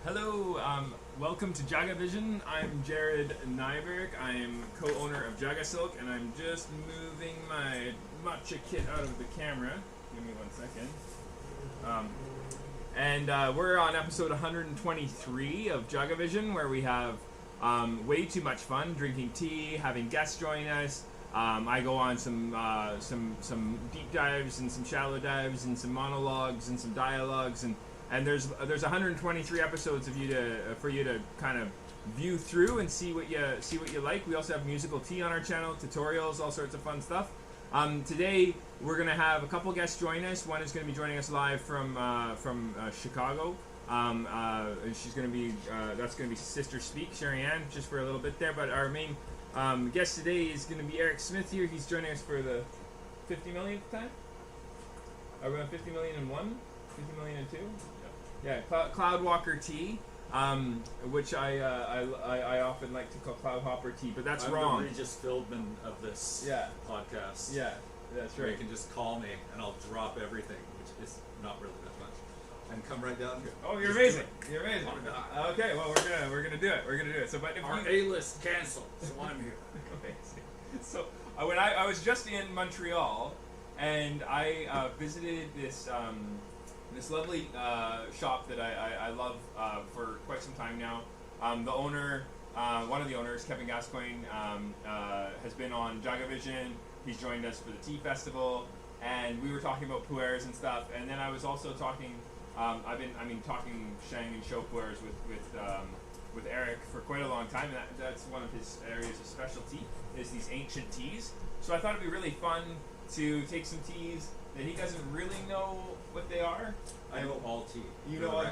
Hello, welcome to JagaVision. I'm Jared Nyberg. I'm co-owner of JagaSilk, and I'm just moving my matcha kit out of the camera. Give me 1 second. We're on episode 123 of JagaVision, where we have way too much fun drinking tea, having guests join us. I go on some deep dives and some shallow dives and some monologues and some dialogues and there's 123 episodes of for you to kind of view through and see what you like. We also have musical tea on our channel, tutorials, all sorts of fun stuff. Today we're gonna have a couple guests join us. One is gonna be joining us live from Chicago. She's gonna be that's gonna be Sister Speak, Sherri Anne, just for a little bit there. But our main guest today is gonna be Erick Smith here. He's joining us for the 50 millionth time. Are we on 50 million and 1? 50 million and 2? Yeah, Cloudwalker tea, which I often like to call Cloudhopper tea, but that's wrong. I'm the Regis Philbin of this podcast. Yeah, that's right. You can just call me and I'll drop everything, which is not really that much, and come right down here. Oh, you're amazing! You're amazing. Okay, well we're gonna do it. We're gonna do it. So, but if our A-list canceled, so I'm here. Amazing. So when I was just in Montreal, and I visited this lovely shop that I love for quite some time now. The owner, one of the owners, Kevin Gascoigne, has been on JagaVision. He's joined us for the tea festival, and we were talking about pu'ers and stuff. And then I was also talking. I've been talking Shang and show pu'ers with Erick for quite a long time, and that's one of his areas of specialty is these ancient teas. So I thought it'd be really fun to take some teas that he doesn't really know what they are. I know all tea. You know all tea.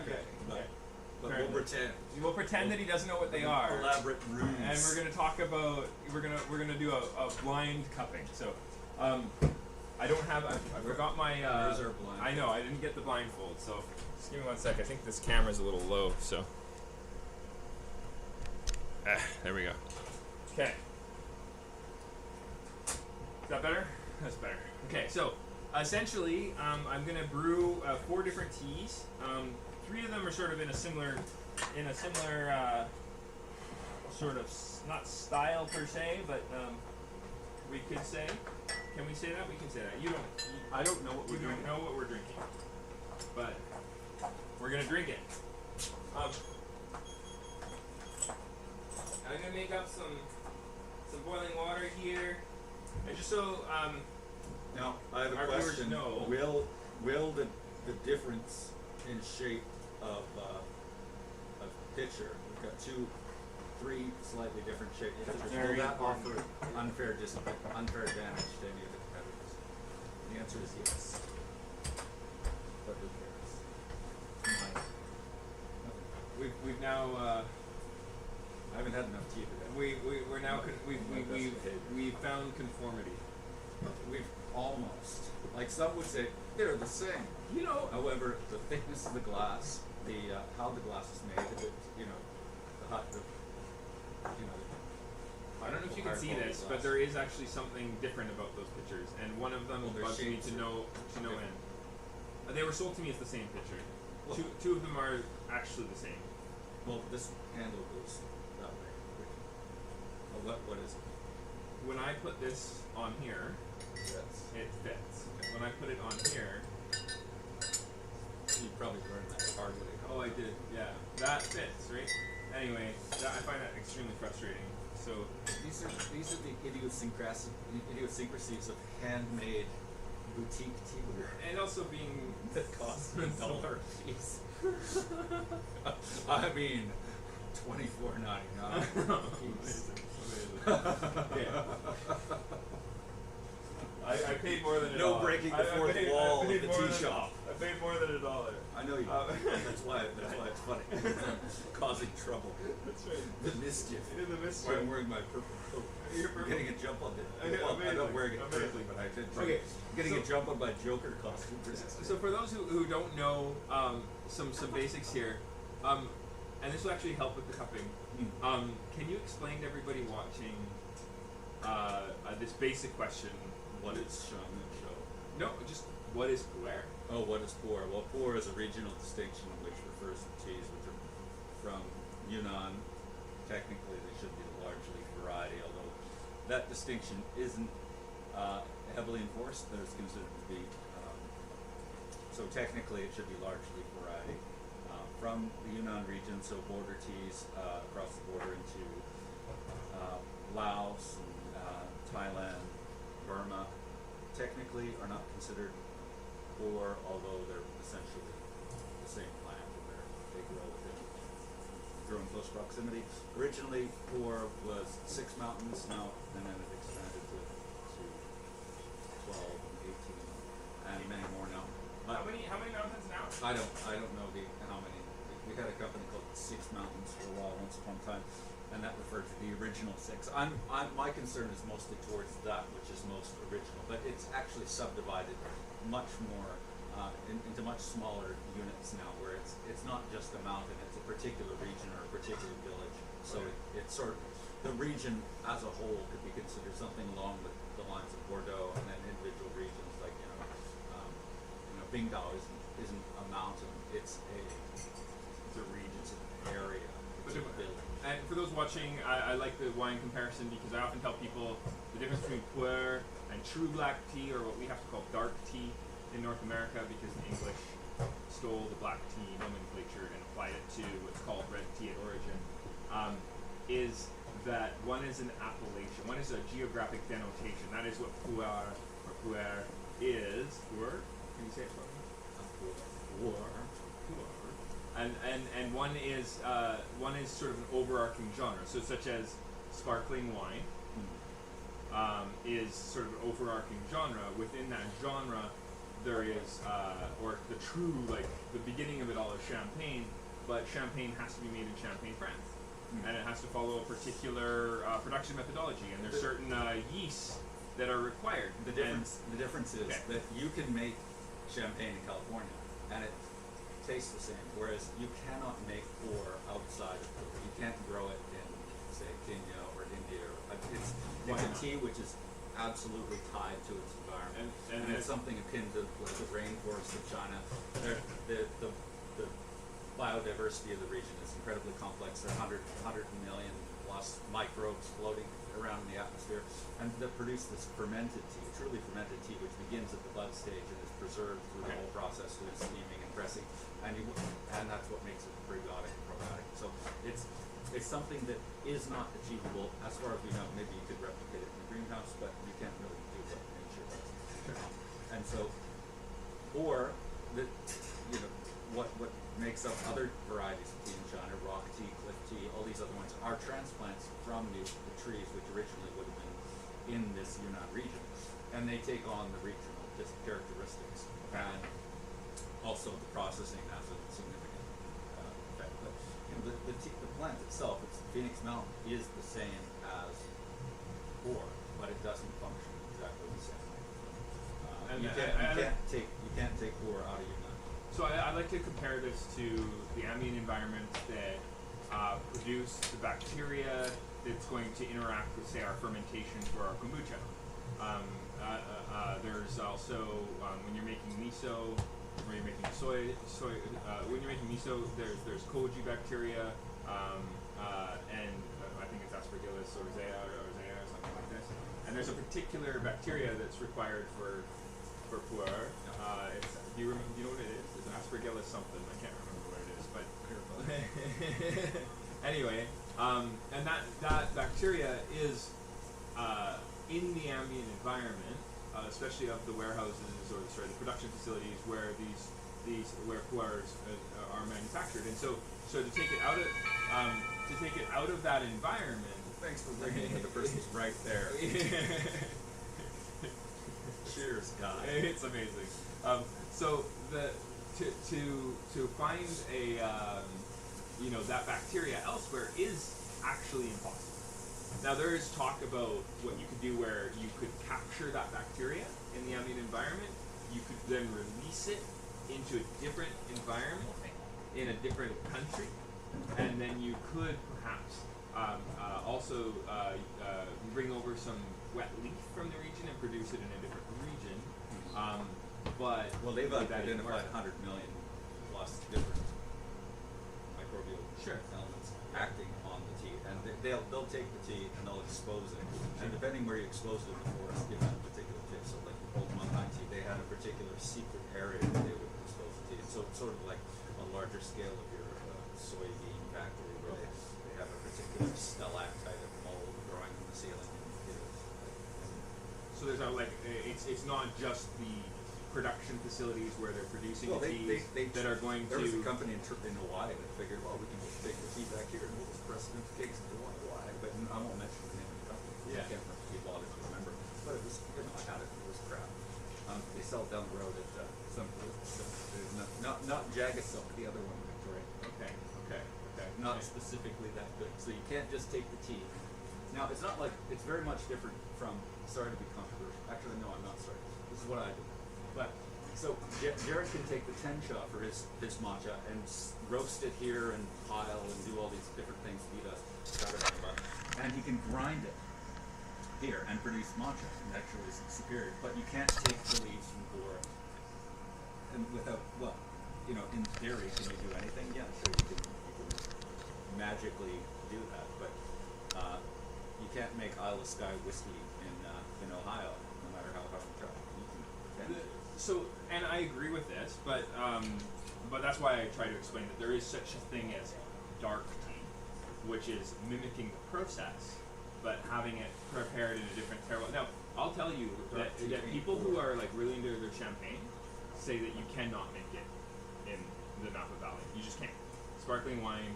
But we'll pretend. We'll pretend that he doesn't know what they are. Elaborate runes. And we're gonna talk about we're gonna do a blind cupping. So I don't have I forgot my Where's our blind? I know, I didn't get the blindfold, so just give me 1 sec. I think this camera's a little low, so there we go. Okay. Is that better? That's better. Okay, so essentially, I'm gonna brew 4 different teas. 3 of them are sort of in a similar sort of not style per se, but we could say. Can we say that? We can say that. You don't. I don't know what we're doing. You don't know what we're drinking, but we're gonna drink it. I'm gonna make up some boiling water here, and just so Now, I have a question. Will the difference in shape of pitcher, we've got 3 slightly different shaped pitchers, will that offer unfair advantage to any of the competitors? The answer is yes. But who cares? we've now I haven't had enough tea today. we're now we've found conformity. We've almost, like some would say, they're the same. You know. However, the thickness of the glass, how the glass is made, I don't know if you can see this, but there is actually something different about those pictures, and one of them bugs me to no end. They were sold to me as the same picture. Well, two of them are actually the same. Well, this handle goes that way. What is it? When I put this on here, Yes. it fits. When I put it on here, You probably learned that hard way. oh, I did. Yeah, that fits, right? Anyway, I find that extremely frustrating. So These are the idiosyncrasies of handmade boutique teaware. and also being That costs $1 a piece. I mean, $24.99. Yeah. I paid more than No breaking the fourth wall of the tea shop. I paid more than $1. I know you. That's why it's funny. Causing trouble. That's right. The mischief. In the mischief. Why I'm wearing my purple coat. You're purple. Getting a jump on Okay, well, I'm not amazing. wearing it Amazing. correctly, but I did. Okay, Getting so- a jump on my Joker costume. So for those who don't know some basics here, and this will actually help with the cupping. Can you explain to everybody watching this basic question? What is shaman show? No, just what is pu'er? Oh, what is pour? Well, pour is a regional distinction which refers to teas which are technically they should be the large leaf variety, although that distinction isn't heavily enforced. There's considered to be, so technically it should be large leaf variety. From the Yunnan region, so border teas across the border into Laos, and, Thailand, Burma, technically are not considered pu'er, although they're essentially the same plant, and they grow in close proximity. Originally, pu'er was 6 mountains now, and then it expanded to 12 and 18, and many more now. How many mountains now? I don't know how many. We had a company called Six Mountains for a while, once upon a time, and that referred to the original 6. My concern is mostly towards that which is most original, but it's actually subdivided much more into much smaller units now, where it's not just a mountain; it's a particular region or a particular village. So it's sort of the region as a whole could be considered something along the lines of Bordeaux, and then individual regions like Bingdao isn't a mountain; it's a region, it's an area, it's a village. And for those watching, I like the wine comparison because I often tell people the difference between pu'er and true black tea, or what we have to call dark tea in North America, because the English stole the black tea nomenclature and applied it to what's called red tea at origin, is that one is an appellation, one is a geographic denotation. That is what pu'er is. Pu'er? Can you say it for me? Pu'er. And one is sort of an overarching genre. So such as sparkling wine is sort of an overarching genre. Within that genre, there is or the true, like the beginning of it all is champagne, but champagne has to be made in Champagne, France, and it has to follow a particular production methodology. And there's certain yeasts that are required. The difference is that you can make champagne in California, and it tastes the same, whereas you cannot make pu'er outside of pu'er. You can't grow it in, say, Kenya or India. It's a tea which is absolutely tied to its environment, and it's something akin to like the rainforest of China. The biodiversity of the region is incredibly complex. There are 100 million plus microbes floating around in the atmosphere, and that produce this fermented tea, truly fermented tea, which begins at the bud stage and is preserved through the whole process through steaming and pressing, and that's what makes it prebiotic and probiotic. So it's something that is not achievable as far as we know. Maybe you could replicate it in the greenhouse, but you can't really do what nature does. And so, or what makes up other varieties of tea in China, rock tea, cliff tea, all these other ones are transplants from the trees which originally would have been in this Yunnan region, and they take on the regional characteristics, and also the processing has a significant effect. But the plant itself, the Phoenix Mountain, is the same as pu'er, but it doesn't function exactly the same way. You can't take pu'er out of Yunnan. So I like to compare this to the ambient environment that produce the bacteria that's going to interact with, say, our fermentation for our kombucha. There's also when you're making miso, when you're making soy. When you're making miso, there's koji bacteria, and I think it's Aspergillus oryzae or something like this. And there's a particular bacteria that's required for pu'er. Do you know what it is? It's an Aspergillus something. I can't remember what it is, but anyway, and that bacteria is in the ambient environment, especially of the warehouses or the production facilities where where pu'ers are manufactured. And so to take it out of that environment. Thanks for bringing it to the person's right there. Cheers, guy. It's amazing. So to find that bacteria elsewhere is actually impossible. Now there is talk about what you could do where you could capture that bacteria in the ambient environment. You could then release it into a different environment in a different country, and then you could perhaps also bring over some wet leaf from the region and produce it in a different region. But they've identified 100 million plus different microbial elements acting on the tea, and they'll take the tea and they'll expose it. And depending where you expose it in the forest, give that particular tip. So like Old Mountain tea, they had a particular secret area where they would expose the tea. So it's sort of like a larger scale of your soybean factory where they have a particular stalactite of mold growing in the ceiling. So there's it's not just the production facilities where they're producing the teas that are going there to. There was a company in Hawaii that figured, well, we can just take the tea back here and we'll just press it into cakes in Hawaii. But I won't mention the name of the company. Yeah. I can't be bothered to remember. But it was, I had it. It was crap. They sell it down the road at not JagaSilk, the other one, Victoria. Okay. Not specifically that good. So you can't just take the tea. Now it's not like it's very much different from. Sorry to be controversial. Actually, no, I'm not sorry. This is what I do. But so Jared can take the tencha for his matcha and roast it here and pile and do all these different things that he does. And he can grind it here and produce matcha, and actually is superior. But you can't take the leaves from Bora and without, well, in theory, can you do anything? Yeah, sure, you can magically do that, but you can't make Isle of Skye whiskey in Ohio, no matter how hard you try. You can So, and I agree with this, but that's why I try to explain that there is such a thing as dark tea, which is mimicking the process, but having it prepared in a different terroir. Now, I'll tell you that people who are like really into their champagne say that you cannot make it in the Napa Valley. You just can't. Sparkling wine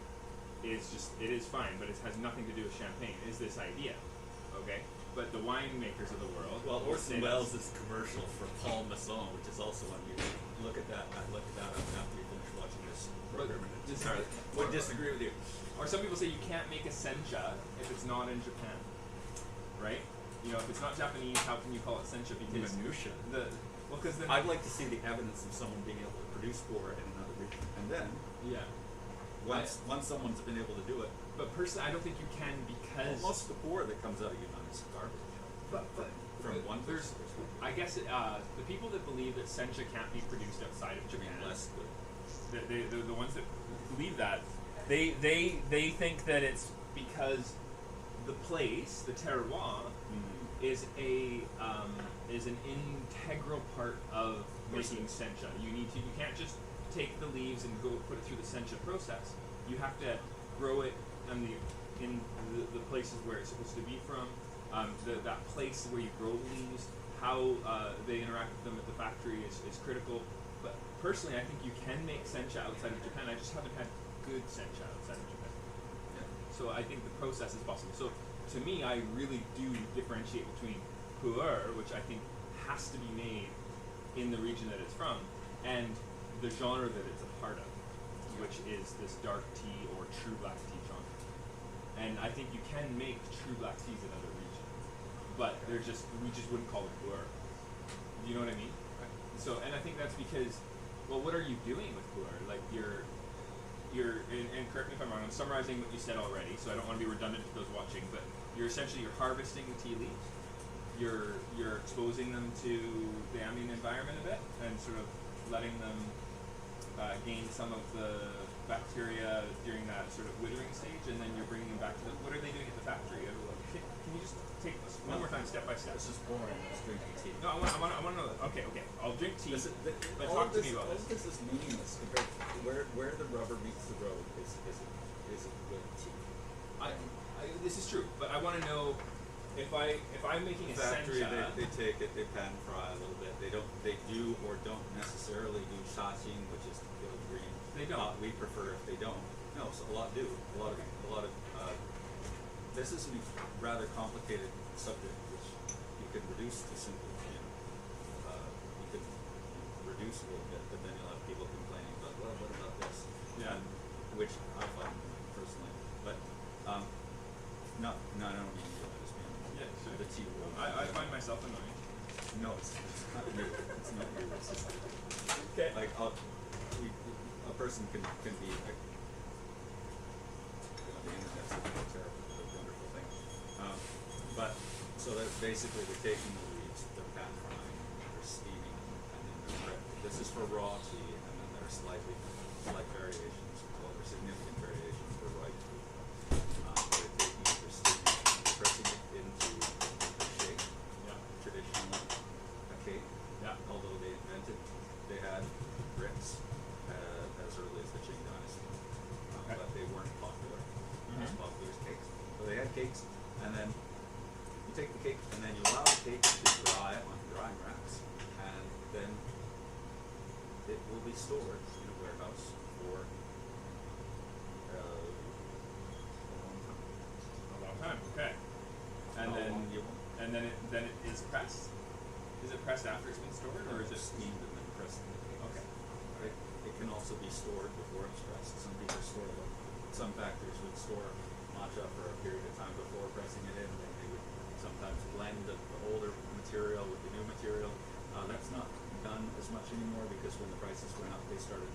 is it is fine, but it has nothing to do with champagne. It is this idea, okay? But the winemakers of the world. Well, Orson Welles' commercial for Paul Masson, which is also unusual. Look at that. I looked at that up after you finished watching this program. Would disagree with you. Or some people say you can't make a sencha if it's not in Japan, right? If it's not Japanese, how can you call it sencha? Because minutia. Because then I'd like to see the evidence of someone being able to produce Bora in another region, and then once someone's been able to do it. But personally, I don't think you can because most of the Bora that comes out of Yunnan is garbage. But from one there's, I guess the people that believe that sencha can't be produced outside of Japan, less good. The ones that believe that, they think that it's because the place, the terroir, is an integral part of making sencha. You can't just take the leaves and go put it through the sencha process. You have to grow it in the places where it's supposed to be from. That place where you grow the leaves, how they interact with them at the factory is critical. But personally, I think you can make sencha outside of Japan. I just haven't had good sencha outside of Japan. Yeah. So I think the process is possible. So to me, I really do differentiate between pu'er, which I think has to be made in the region that it's from, and the genre that it's a part of, which is this dark tea or true black tea genre. And I think you can make true black teas in other regions, but we just wouldn't call it pu'er. Do you know what I mean? So, and I think that's because, well, what are you doing with pu'er? Like you're and correct me if I'm wrong, I'm summarizing what you said already, so I don't want to be redundant to those watching, but you're harvesting the tea leaves, you're exposing them to the ambient environment a bit, and sort of letting them gain some of the bacteria during that sort of withering stage, and then you're bringing them back to what are they doing at the factory? Can you just take this one more time, step by step? This is boring. Let's drink tea. No, I want to know. Okay. I'll drink tea. But talk to me about this. All of this is meaningless compared to where the rubber meets the road is a good tea. This is true, but I want to know if I'm making a factory, sencha. they take it, they pan fry a little bit. They do or don't necessarily do shaching, which is the green. They don't. We prefer if they don't. No, so a lot do. A lot of. This is a rather complicated subject, which you can reduce to simply, you can reduce a little bit, but then you'll have people complaining about, well, what about this? Yeah. Which I find personally, but no, I don't mean you. I just mean the tea world. I find myself annoying. No, it's not you. It's not you. It's just okay. Like a person can be. The internet's a terrible, wonderful thing. But so that's basically they're taking the leaves, they're pan frying, they're steaming them, and then they're prepped. This is for raw tea, and then there are slight variations. Well, there's significant variations for white tea. They take So they had cakes, and then you take the cake, and then you allow the cake to dry on drying racks, and then it will be stored in a warehouse for a long time. Okay. And How then long you want? then it is pressed. Is it pressed after it's been stored, or is it steamed and then pressed in the cake? Okay. It can also be stored before it's pressed. Some people store it. Some factories would store matcha for a period of time before pressing it in. Then they would sometimes blend the older material with the new material. That's not done as much anymore because when the prices went up, they started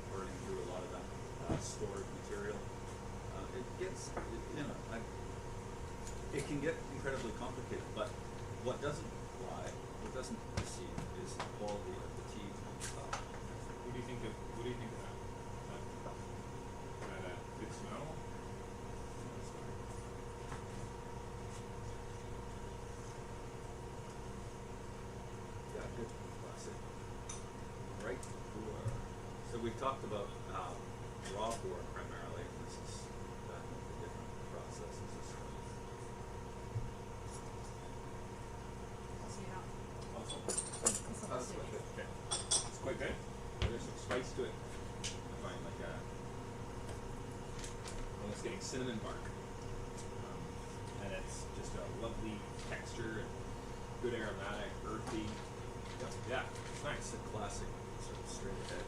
burning through a lot of that stored material. It gets, it can get incredibly complicated. But what doesn't deceive is the quality of the tea on top. What do you think of that? That good smell? Yeah, good. Classic. Right pour. So we've talked about raw pour primarily. This is the different processes as well. That's quite good. Okay. It's quite good. There's some spice to it. I find almost getting cinnamon bark. And it's just a lovely texture and good aromatic, earthy. Yeah, it's nice. It's a classic sort of straight ahead.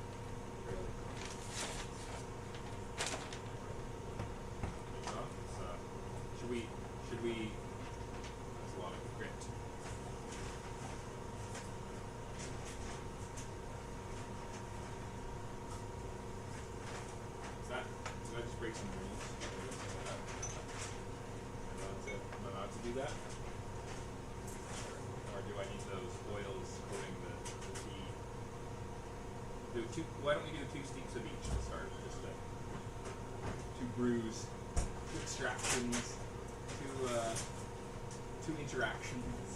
Really. Should we? That's a lot of grit. Did I just break some rules? Am I allowed to do that? Or do I need those oils coating the tea? Why don't we do 2 steeps of each to start? Just 2 brews, 2 extractions, 2 interactions.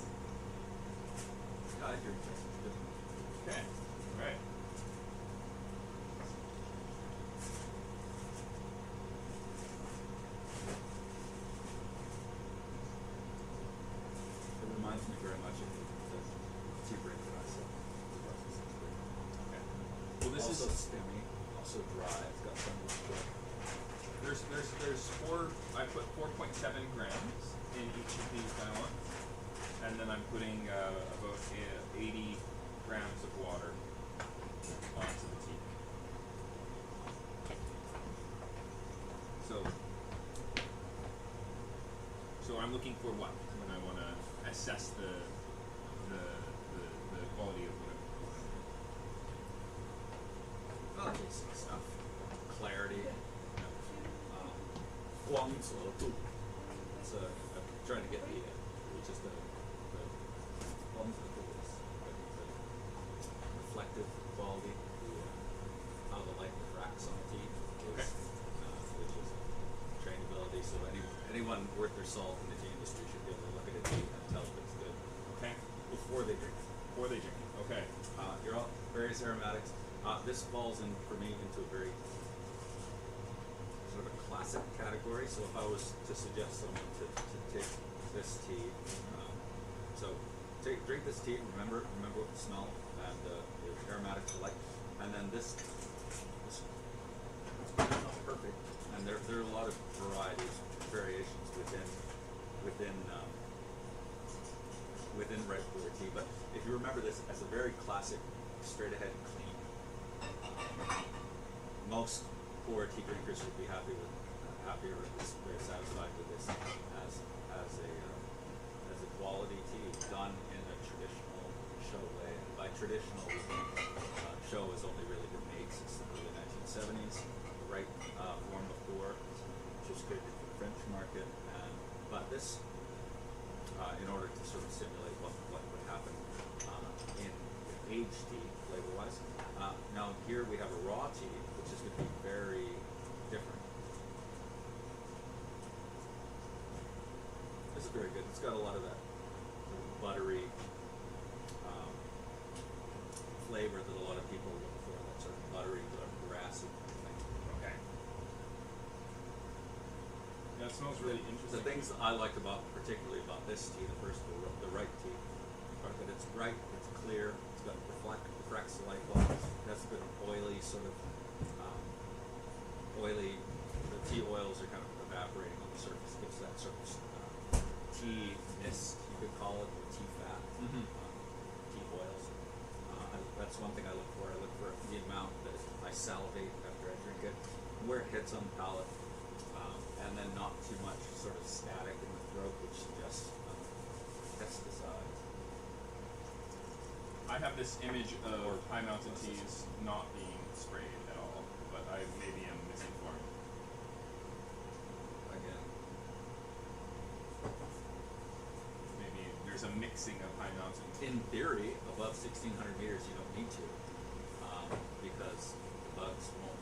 God, you're Okay, alright. It reminds me very much of the tea break that I said. Okay. Well, this also is stemmy, also dry. It's got some wood. there's 4. I put 4.7 grams in each of these gallons, and then I'm putting about 80 grams of water onto the tea. So I'm looking for what when I want to assess the quality of what I'm Basic stuff. Clarity. It's a little poop. I'm trying to get just the qualms of the reflective quality, how the light refracts on the tea, Okay. Which is trainability. So anyone worth their salt in the tea industry should be able to look at a tea and tell if it's good. Okay. Before they drink it. Okay. You're all various aromatics. This falls in for me into a very sort of a classic category. So if I was to suggest someone to take this tea, drink this tea. Remember what the smell and the aromatics are like, and then this is not perfect. And there are a lot of variations within red pour tea. But if you remember this as a very classic, straight ahead and clean. Most pour tea drinkers would be happier or at least very satisfied with this as a quality tea done in a traditional show way. And by traditional, we think show has only really been made since the early 1970s. The right form of pour, which was created for the French market, but this, in order to sort of simulate what would happen in aged tea flavor-wise. Now here we have a raw tea, which is going to be very different. This is very good. It's got a lot of that buttery flavor that a lot of people look for, that sort of buttery, grassy thing. Okay. That smells really interesting. The things I liked particularly about this tea, the right tea, are that it's bright, it's clear, it's got reflects the light bulbs. That's a bit of oily sort of oily. The tea oils are kind of evaporating on the surface. Gives that sort of tea mist, you could call it, or tea fat. Tea oils. That's one thing I look for. I look for the amount that I salivate after I drink it, where it hits on the palate, and then not too much sort of static in the throat, which suggests pesticides. I have this image of High Mountain teas not being sprayed at all, but I maybe am misinformed. Again, Maybe there's a mixing of High Mountain. in theory, above 1,600 meters, you don't need to, because the bugs won't.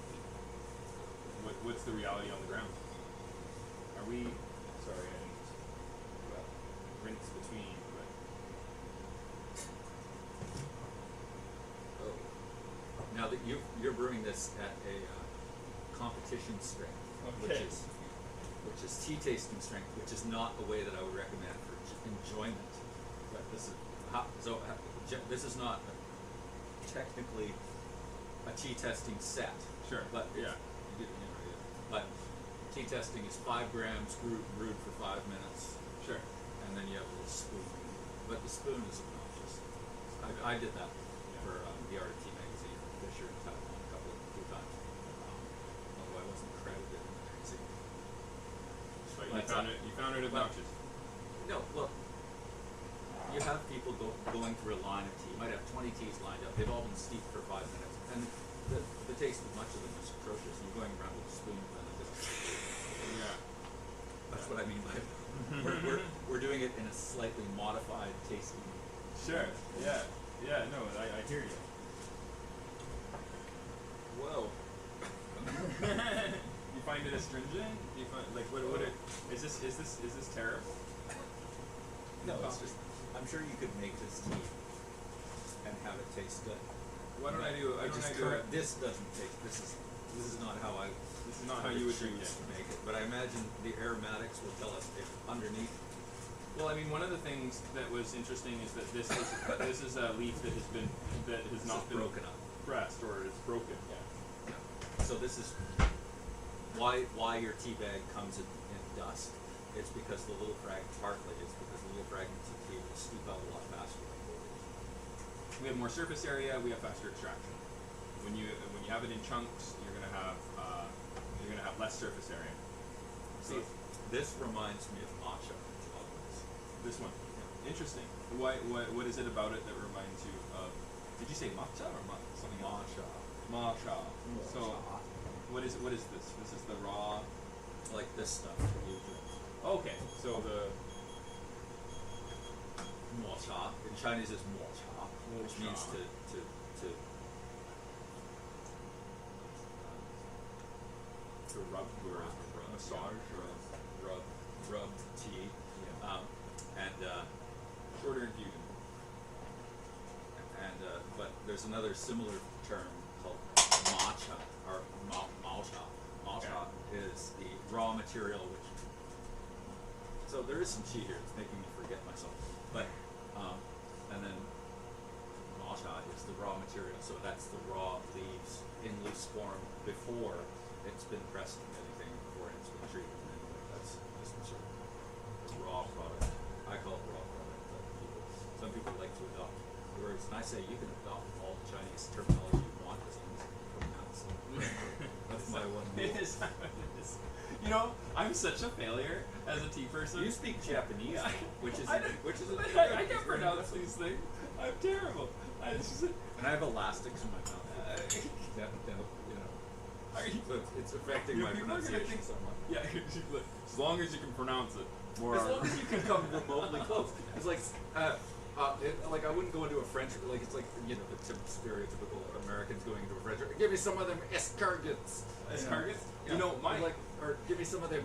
What's the reality on the ground? Are we? Sorry, I didn't rinse between, but Oh. Now that you're brewing this at a competition strength, Okay. which is tea tasting strength, which is not a way that I would recommend for enjoyment. But this is this is not technically a tea testing set. sure. But yeah. But tea testing is 5 grams brewed for 5 minutes, Sure. and then you have a little spoon. But the spoon is obnoxious. I did that for the Art of Tea magazine, Fisher and Taiwan a few times. Although I wasn't credited in the magazine. But But, you found it obnoxious. No, look. You have people going through a line of tea. You might have 20 teas lined up. They've all been steeped for 5 minutes, and the taste of much of them is atrocious. And you're going around with a spoon and just. Yeah. That's what I mean by we're doing it in a slightly modified tasting. Sure. Yeah. Yeah. No, I hear you. Whoa. You find it astringent? You find what it is this terrible? No, it's just. I'm sure you could make this tea and have it taste good. Why don't I do? This doesn't taste. This is not how I. This is not how you would drink it. To make it, but I imagine the aromatics will tell us if underneath. Well, I mean, one of the things that was interesting is that this is a leaf that has not been broken up, pressed, or it's broken. Yeah. So this is why your tea bag comes in dust. It's because the little fragments of tea will steep out a lot faster. We have more surface area. We have faster extraction. When you have it in chunks, you're gonna have less surface area. See, this reminds me of matcha. This one, interesting. What is it about it that reminds you of? Did you say matcha or something else? Matcha. So, what is this? This is the raw. Like this stuff. Okay, so the matcha in Chinese is matcha, which means to rub or massage or rub tea, shorter infusion. But there's another similar term called matcha or maosha. Maosha is the raw material, which. So there is some tea here. It's making me forget myself. But and then maosha is the raw material. So that's the raw leaves in loose form before it's been pressed and anything, before it's been treated. And that's just the sort of raw product. I call it raw product. But some people like to adopt words, and I say you can adopt all the Chinese terminology you want as long as you can pronounce it. That's my one rule. It is how it is. You know, I'm such a failure as a tea person. You speak Japanese, which is I can't pronounce these things. I'm terrible. And I have elastics in my mouth. So it's affecting my pronunciation somewhat. Yeah, as long as you can pronounce it. As long as you can come remotely close. It's like, like I wouldn't go into a French. Like it's like the stereotypical Americans going into a French. Give me some of them escargots. Escargots? Yeah. You know, or give me some of them.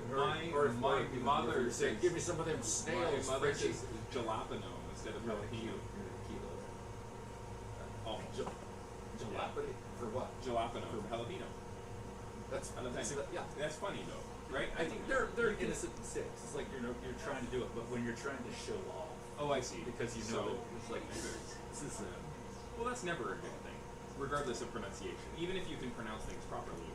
My mother says, give me some of them snails. My mother says jalapeno instead of jalapeno. Oh, jalapeno for what? Jalapeno for jalapeno. That's yeah. That's funny though. right? I think they're innocent mistakes. It's like you're trying to do it, but when you're trying to show off. Oh, I see. Because you know that it's like this is a. Well, that's never a good thing, regardless of pronunciation. Even if you can pronounce things properly,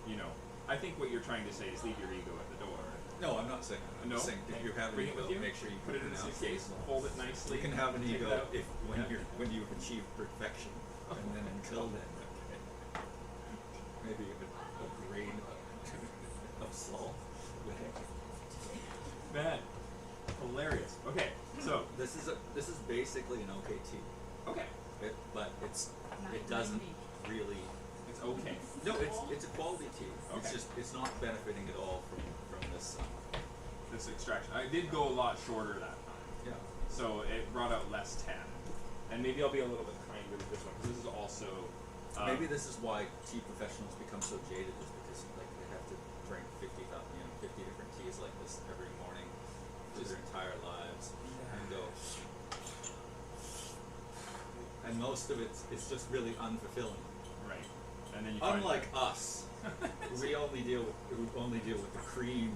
you know. I think what you're trying to say is leave your ego at the door. No, I'm not saying that. I'm just saying if you have an Bring it ego, with you. make sure you put it in a suitcase, fold it nicely. You can have an take it ego out. when you've achieved perfection, and then until then, maybe a grain of salt. Man, hilarious. Okay, so This is basically an OKT, okay, but it doesn't really. it's okay. No, it's a quality tea. Okay. It's not benefiting at all from this. This extraction. I did go a lot shorter that time, Yeah. so it brought out less tan. And maybe I'll be a little bit kinder with this one because this is also. Maybe this is why tea professionals become so jaded, is because like they have to drink 50 different teas like this every morning for their entire lives, and go. And most of it's just really unfulfilling. Right. And then you. Unlike us, we only deal with the cream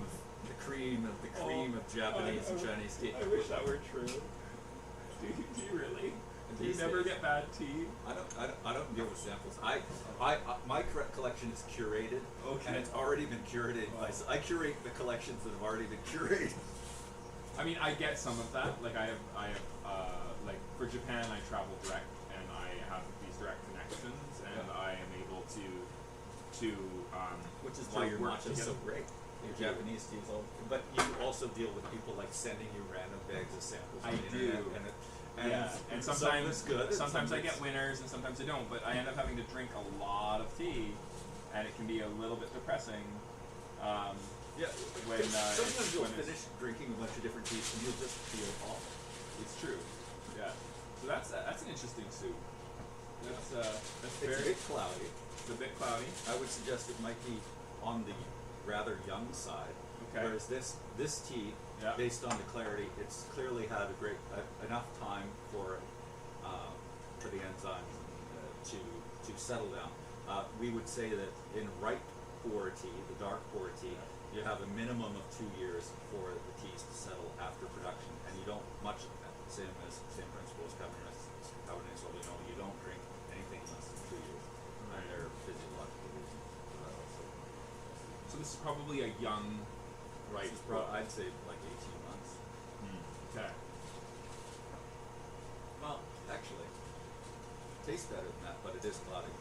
of Japanese and Chinese tea. I wish that were true. Do you really? Do you These never days. get bad tea? I don't deal with samples. My collection is curated, Okay. and it's already been curated. I curate the collections that have already been curated. I mean, I get some of that. Like I have like for Japan, I travel direct, and I have these direct connections, and Yeah. I am able to Which is to why your work matcha is so together. great. Your Japanese tea is all, but you also deal with people like sending you random bags of samples. I on the do. internet, And some sometimes is good. and sometimes some I get is- winners, and sometimes I don't. But I end up having to drink a lot of tea, and it can be a little bit depressing. Yeah. when, sometimes you'll when it's- finish drinking a bunch of different teas and you'll just feel awful. It's true. Yeah. So that's an interesting soup. That's It's a very. bit cloudy. It's a bit cloudy. I would suggest it might be on the rather young side. Okay. Whereas this tea, Yeah. based on the clarity, it's clearly had enough time for the enzymes to settle down. We would say that in ripe pour tea, the dark pour tea, you have a minimum of 2 years for the teas to settle after production, and you don't much same principle as Cabernet Sauvignon. You don't drink anything less than 2 years, and there are physiological reasons for that also. So this is probably a young, right? This is I'd say like 18 months. Okay. Well, actually, it tastes better than that, but it is cloudy.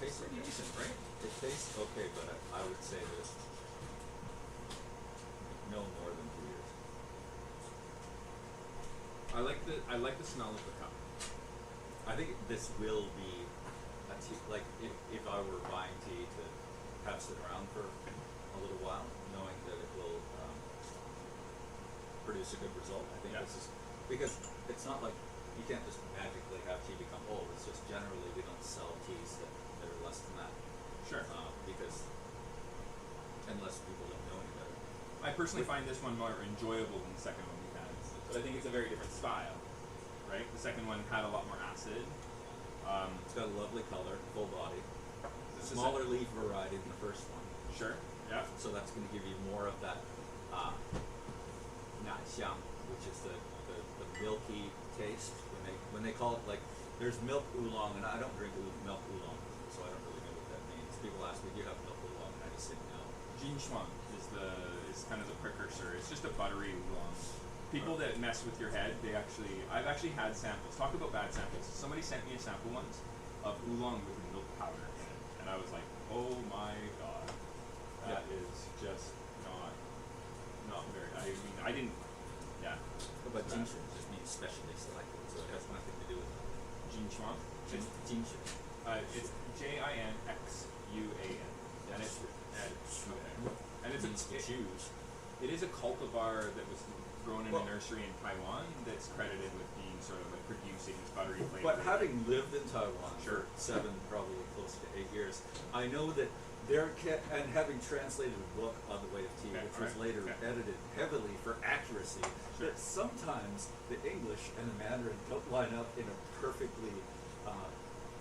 Tastes Pretty decent, right? It tastes okay, but I would say that no more than 2 years. I like the smell of the cup. I think this will be a tea. Like if I were buying tea to have sit around for a little while, knowing that it will produce a good result. I think Yeah. this is because it's not like you can't just magically have tea become old. It's just generally we don't sell teas that are less than that. Sure. Because unless people don't know any better. I personally find this one more enjoyable than the second one we had. But I think it's a very different style, right? The second one had a lot more acid. It's got a lovely color, full body. This is Smaller leaf variety than the first one. Sure. Yeah. So that's going to give you more of that xiang, which is the milky taste. When they call it like there's milk oolong, and I don't drink milk oolong, so I don't really know what that means. People ask me, "Do you have milk oolong?" And I just say no. Jinchuan is kind of the precursor. It's just a buttery oolong. People that mess with your head, I've actually had samples. Talk about bad samples. Somebody sent me a sample once of oolong with milk powder in it, and I was like, oh my god, that is just not very. I mean, I didn't. Yeah. But Jinshu just means specially selected, so it has nothing to do with Jinchuan. Jinshu. It's JINXUAN, and it's Means to choose. It is a cultivar that was grown in a nursery in Taiwan that's credited with being sort of like producing this buttery flavor. But having lived in Taiwan Sure. for 7, probably close to 8 years, I know that and having translated a book on the way of tea, which was later edited heavily for accuracy, Sure. that sometimes the English and the Mandarin don't line up in a perfectly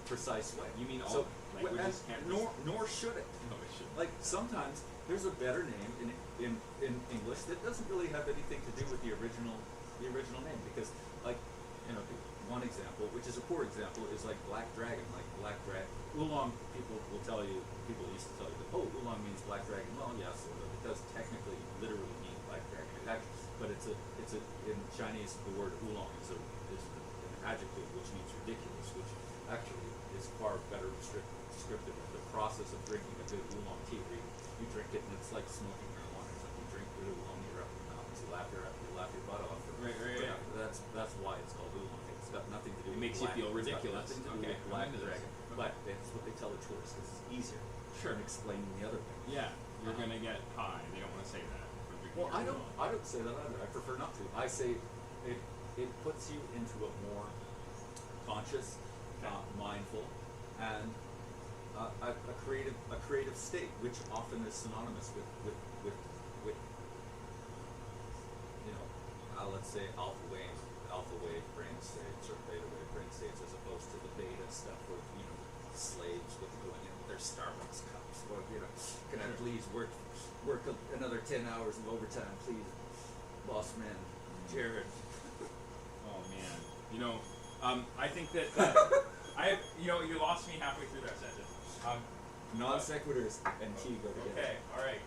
precise way. You mean all so, languages and can't? nor should it. No, it should. Like sometimes there's a better name in English that doesn't really have anything to do with the original name, because like, you know, one example, which is a poor example, is like Black Dragon. Like Black Dragon, oolong, people will tell you, people used to tell you that, oh, oolong means Black Dragon. Well, yeah, sort of. It does technically, literally mean Black Dragon. It actually, but it's in Chinese, the word oolong is an adjective which means ridiculous, which actually is far better descriptive of the process of drinking a good oolong tea. Where you drink it and it's like smoking marijuana or something. You drink good oolong, you're up in the mountains, you laugh your butt off. Right. Yeah. That's why it's called oolong. It's got nothing to do with It makes you feel ridiculous. It's got nothing to do with Black Dragon. But that's what they tell the tourists because it's easier. Sure. Than explaining the other thing. Yeah, you're gonna get high. They don't want to say that. Well, I don't say that either. I prefer not to. I say it puts you into a more conscious, mindful, and a creative state, which often is synonymous with you know, let's say alpha wave brain states or beta wave brain states, as opposed to the beta stuff where, you know, slaves with going in with their Starbucks cups, or, you know, can I please work another 10 hours of overtime, please, boss man, Jared. Oh man, you know, I think that you lost me halfway through that sentence. Non sequiturs and tea go together. Okay, all right.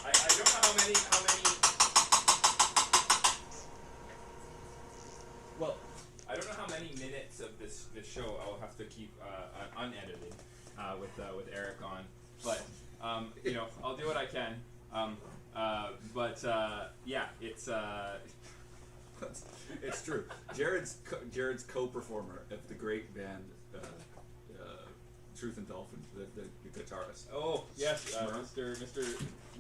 I don't know how many. Well, I don't know how many minutes of this show I'll have to keep unedited with Erick on, but you know, I'll do what I can. Yeah, it's it's true. Jared's co-performer of the great band Truth and Dolphin, the guitarist. Oh yes, Mr.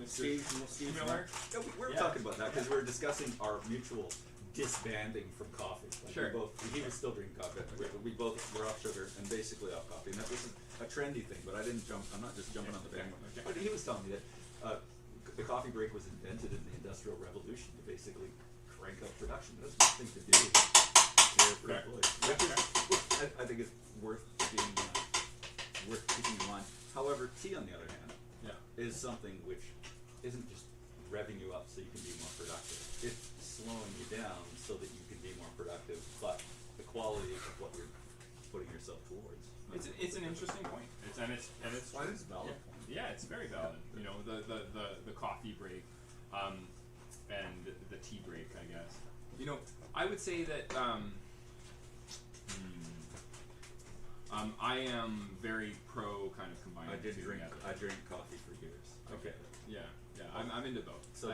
Steve Miller. No, we were talking about that because we were discussing our mutual disbanding from coffee. Like sure. He was still drinking coffee. We both were off sugar and basically off coffee. And that was a trendy thing, but I'm not just jumping on the bandwagon. Okay. But he was telling me that the coffee break was invented in the Industrial Revolution to basically crank up production. It has nothing to do with care for employees. Which I think is worth keeping in mind. However, tea, on the other hand, is something which isn't just revving you up so you can be more productive. It's slowing you down so that you can be more productive, but the quality of what you're putting yourself towards. It's an interesting point. It's a valid point. Yeah, it's very valid. You know, the coffee break, and the tea break, I guess. You know, I would say that I am very pro kind of combining. I drink coffee for years. Okay. Yeah. I'm into both. So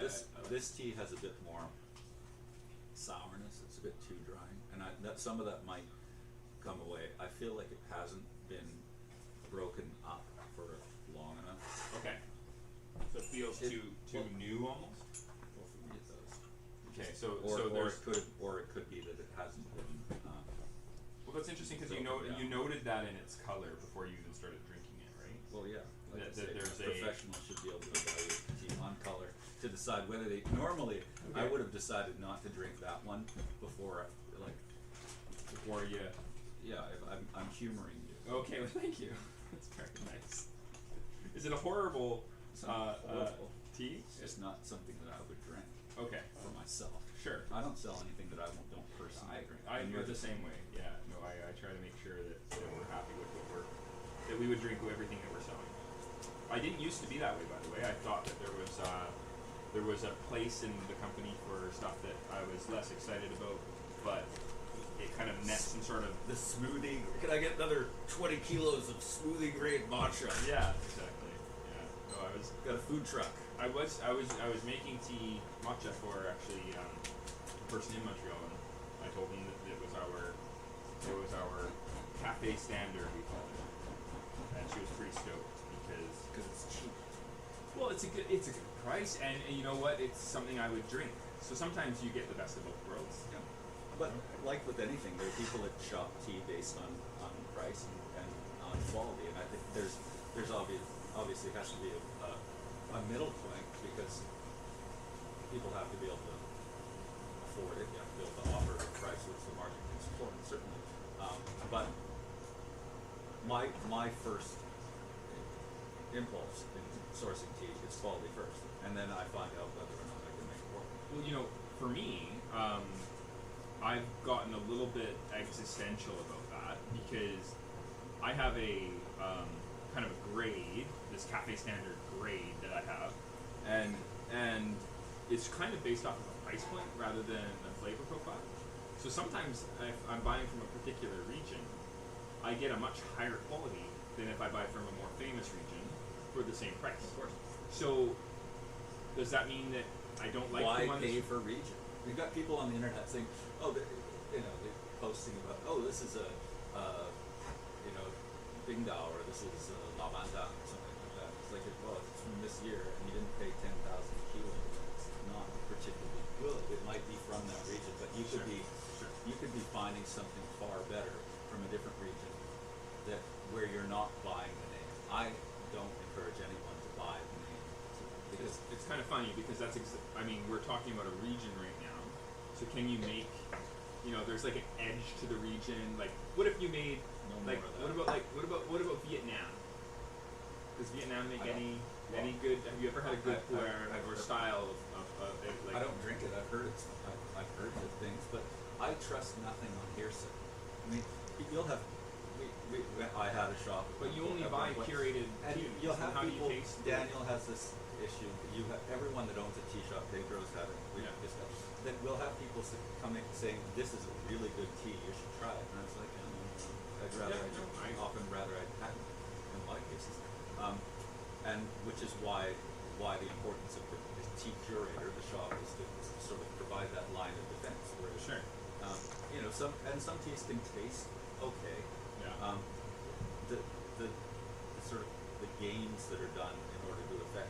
this tea has a bit more sourness. It's a bit too dry, and that some of that might come away. I feel like it hasn't been broken up for long enough. Okay. So it feels too new almost. Well, for me it does. Okay. Or it could be that it hasn't been. Well, that's interesting because you noted that in its color before you even started drinking it, right? Well, yeah. Like there's a professional should be able to evaluate the tea on color to decide whether they. Normally, I would have decided not to drink that one before you. Yeah, I'm humoring you. Okay, well, thank you. That's very nice. Is it a horrible tea? It's just not something that I would drink. Okay. For myself. Sure. I don't sell anything that I don't personally drink. I'm the same way. Yeah. No, I try to make sure that we're happy with that we would drink everything that we're selling. I didn't used to be that way, by the way. I thought that there was a place in the company for stuff that I was less excited about, but it kind of met some sort of the smoothie. Can I get another 20 kilos of smoothie grade matcha? Yeah, exactly. Yeah. No, I was got a food truck. I was making tea matcha for actually a person in Montreal, and I told him that it was our cafe standard, we called it, and she was pretty stoked because it's cheap. Well, it's a good price, and you know what? It's something I would drink. So sometimes you get the best of both worlds. Yeah. But like with anything, there are people that shop tea based on price and on quality, and I think there's obviously has to be a middle point because people have to be able to afford it. You have to be able to offer a price which the market can support, certainly. But my first impulse in sourcing tea is quality first, and then I find out whether or not I can make it work. Well, you know, for me, I've gotten a little bit existential about that because I have a kind of a grade, this cafe standard grade that I have, and it's kind of based off of a price point rather than a flavor profile. So sometimes if I'm buying from a particular region, I get a much higher quality than if I buy from a more famous region for the same price. Of course. So does that mean that I don't like Why the one pay that's... for region? We've got people on the internet saying, oh, they're posting about, oh, this is a, Bingdao, or this is Lavanda, or something like that. It's like, well, it's from this year, and you didn't pay 10,000 a kilo. It's not particularly good. It might be from that region, but you could you could be finding something far better from a different region where you're not buying the name. I don't encourage anyone to buy the name because It's kind of funny because that's we're talking about a region right now. So can you make, there's like an edge to the region. Like, what if you made like what about Vietnam? Does Vietnam make any good? Have you ever had a good or style of like? I don't drink it. I've heard I've heard good things, but I trust nothing on hearsay. I mean, you'll have. I had a shop. But you only buy curated and teas. You'll have how people. do you taste Daniel has this issue. You have everyone that owns a tea shop. Pedro's had it. We discussed. Then we'll have people coming saying, "This is a really good tea. You should try it." And I was like, I'd rather. I often rather I hadn't in a lot of cases. And which is why the importance of the tea curator, the shop, is to sort of provide that line of defense. Where Sure. Some teas can taste okay. Yeah. The sort of the gains that are done in order to affect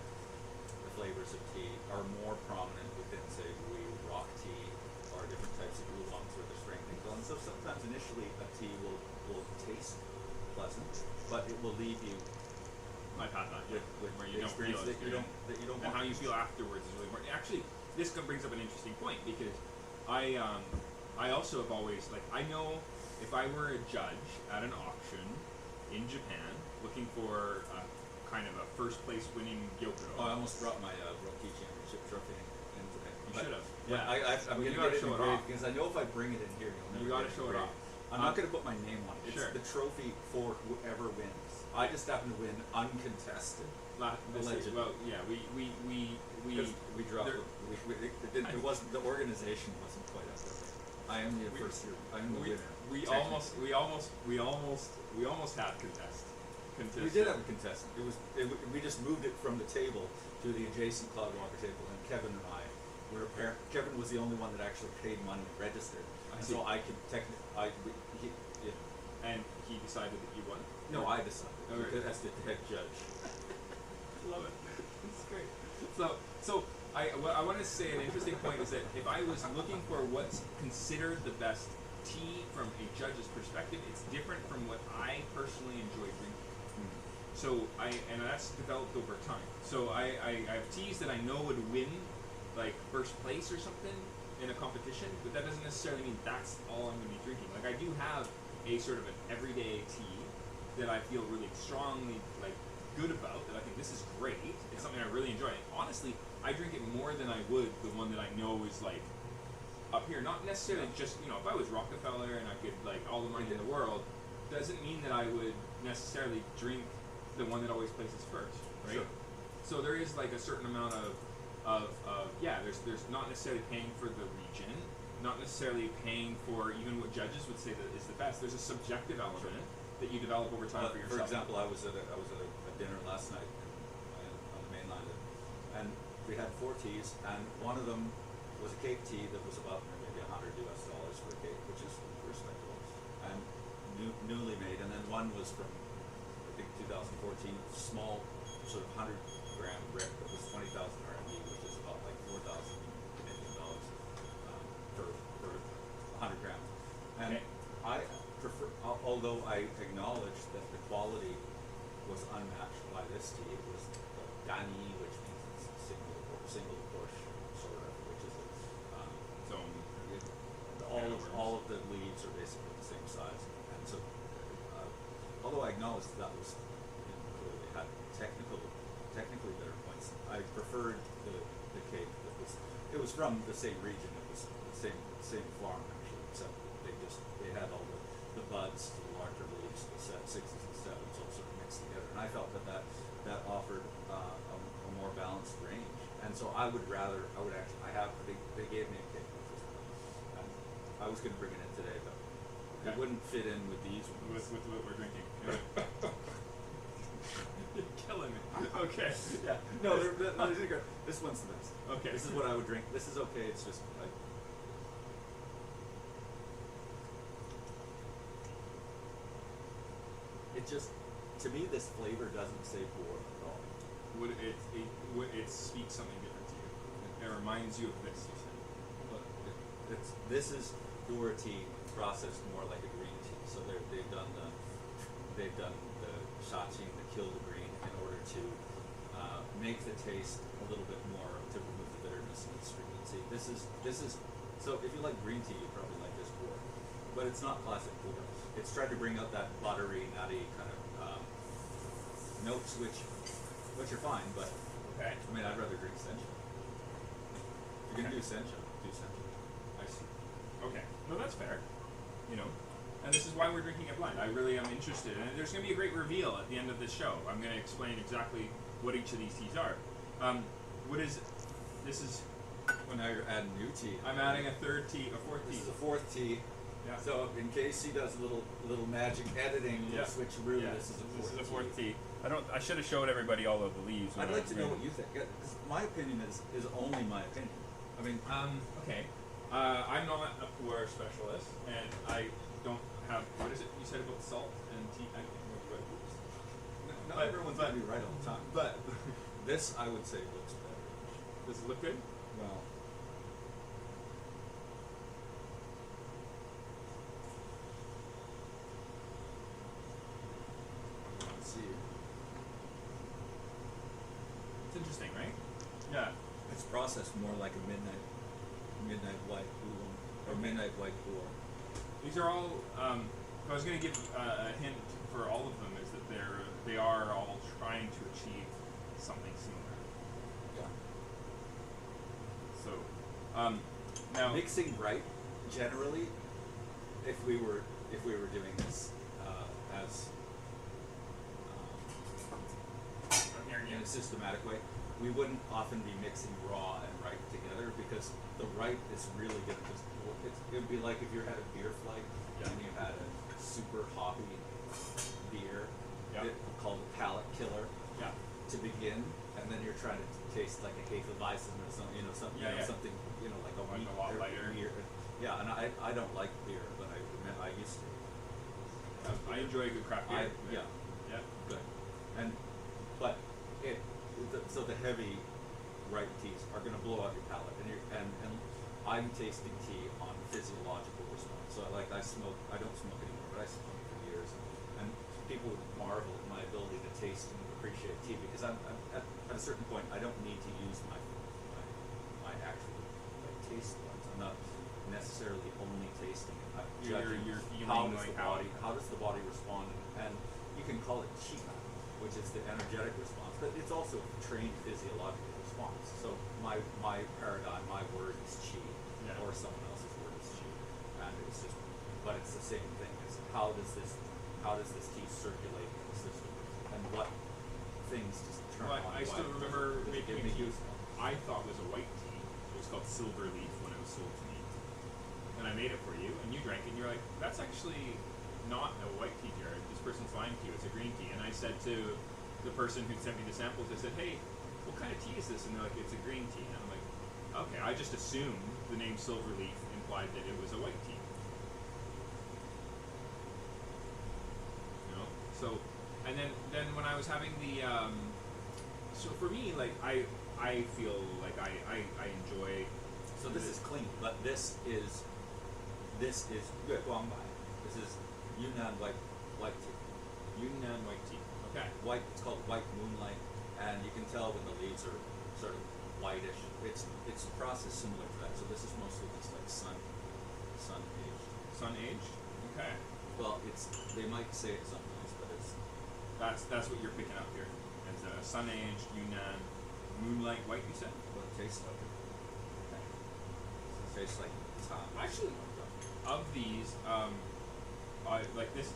the flavors of tea are more prominent within, say, rock tea or different types of oolongs where they're strengthening. And so sometimes initially a tea will taste pleasant, but it will leave you. I've had that with where you don't feel that you don't and how you feel afterwards is really important. Actually, this brings up an interesting point because I also have always I know if I were a judge at an auction in Japan looking for kind of a first place winning gyokuro. Oh, I almost brought my World Tea Championship trophy in today. You should have. Yeah, I'm going to get it engraved because I know if I bring it in here, you got to show it off. I'm not going to put my name on it. It's sure. the trophy for whoever wins. I just happen to win uncontested. Allegedly. Well, yeah, we dropped it. It wasn't, the organization wasn't quite up there. I am the first year. I'm the winner. We almost had contest. We did have a contestant. We just moved it from the table to the adjacent cloud walker table, and Kevin and I were Kevin was the only one that actually paid money and registered, and so I could And he decided that you won. No, I decided. Oh, right. As the head judge. Love it. It's great. So what I want to say an interesting point is that if I was looking for what's considered the best tea from a judge's perspective, it's different from what I personally enjoy drinking. So and that's developed over time. So I have teas that I know would win, like first place or something in a competition, but that doesn't necessarily mean that's all I'm going to be drinking. Like I do have a sort of an everyday tea that I feel really strongly good about, that I think this is great. It's something I really enjoy. And honestly, I drink it more than I would the one that I know is up here. Not necessarily just if I was Rockefeller and I could all the money in the world, doesn't mean that I would necessarily drink the one that always places first, right? Sure. So there is a certain amount of there's not necessarily paying for the region, not necessarily paying for even what judges would say that is the best. There's a subjective element that you develop over time for yourself. For example, I was at a dinner last night on the mainland, and we had 4 teas, and one of them was a cake tea that was about maybe $100 for a cake, which is respectable, and newly made, and then one was from I think 2014, small sort of 100-gram brick that was 20,000 RMB, which is about $4,000 Canadian dollars for 100 grams. And okay. I prefer, although I acknowledge that the quality was unmatched by this tea. It was Dani, which means it's single bush, sort of, which is all of the leaves are basically the same size, and so although I acknowledge that was clearly had technically bitter points. I preferred the cake that was from the same region. It was the same farm actually, except they had all the buds to the larger leaves, the sixes and sevens all sort of mixed together, and I felt that offered a more balanced range. And so I gave me a cake with this one. And I was going to bring it in today, but it wouldn't fit in with these ones. With what we're drinking. You're killing me. Okay. Yeah. No, these are good. This one's the best. Okay. This is what I would drink. This is okay. It's just like. It just, to me, this flavor doesn't say pour at all. Would it speaks something different to you? It reminds you of this, you said. Look, this is Dora tea processed more like a green tea. So they've done the shachi and the kill the green in order to make the taste a little bit more, to remove the bitterness and the stringency. This is so if you like green tea, you probably like this pour, but it's not classic pour. It's tried to bring out that buttery, nutty kind of notes, which are fine, but okay. I mean, I'd rather drink sencha. If you're gonna do sencha, do sencha. I see. Okay. No, that's fair. You know, and this is why we're drinking it blind. I really am interested, and there's going to be a great reveal at the end of this show. I'm going to explain exactly what each of these teas are. This is. Well, now you're adding new tea. I'm adding a fourth tea. This is a fourth tea. Yeah. So in case he does a little magic editing, switcheroo, this is a fourth tea. I should have showed everybody all of the leaves. I'd like to know what you think. Because my opinion is only my opinion. I mean, okay. I'm not a pour specialist, and I don't have. What is it you said about salt and tea? I can't remember what it was. Not everyone's gonna be right all the time. But this, I would say, looks better. Does it look good? Well. Let's see. It's interesting, right? Yeah. It's processed more like a midnight white oolong or midnight white pour. These are all. If I was going to give a hint for all of them, is that they are all trying to achieve something similar. Yeah. So, now mixing right, generally, if we were doing this as in a systematic way, we wouldn't often be mixing raw and right together, because the right is really going to just. It would be like if you had a beer flight and you had a super hoppy beer called a palate killer to begin, and then you're trying to taste like a Hefeweizen or something, something like a wheat lot lighter. Beer. Yeah, and I don't like beer, but I used to. I enjoy a good craft beer. Good. So the heavy right teas are going to blow out your palate, and I'm tasting tea on physiological response. So I don't smoke anymore, but I smoked for years, and people would marvel at my ability to taste and appreciate tea, because I'm at a certain point I don't need to use my actual taste buds. I'm not necessarily only tasting it. I'm judging how does the body respond, and you can call it chi, which is the energetic response, but it's also a trained physiological response. So my paradigm, my word is chi, or someone else's word is chi, and it's just, but it's the same thing. It's how does this tea circulate in the system, and what things just turn on? I still remember making a tea I thought was a white tea. It was called Silver Leaf when it was sold to me, and I made it for you, and you drank it, and you're like, that's actually not a white tea, Jared. This person's lying to you. It's a green tea. And I said to the person who sent me the samples, I said, hey, what kind of tea is this? And they're like, it's a green tea. And I'm like, okay, I just assumed the name Silver Leaf implied that it was a white tea. So, and then when I was having the, so for me, like, I feel like I enjoy. So this is clean, but this is good Guangbai. This is Yunnan white tea. Yunnan white tea. Okay. White. It's called white moonlight, and you can tell when the leaves are sort of whitish. It's a process similar to that. So this is mostly just like sun aged. Sun aged. Okay. Well, they might say it's something else, but it's. That's what you're picking up here. It's a sun-aged Yunnan moonlight white. You said. What it tastes like. Okay. It tastes like Actually, of these, I like this.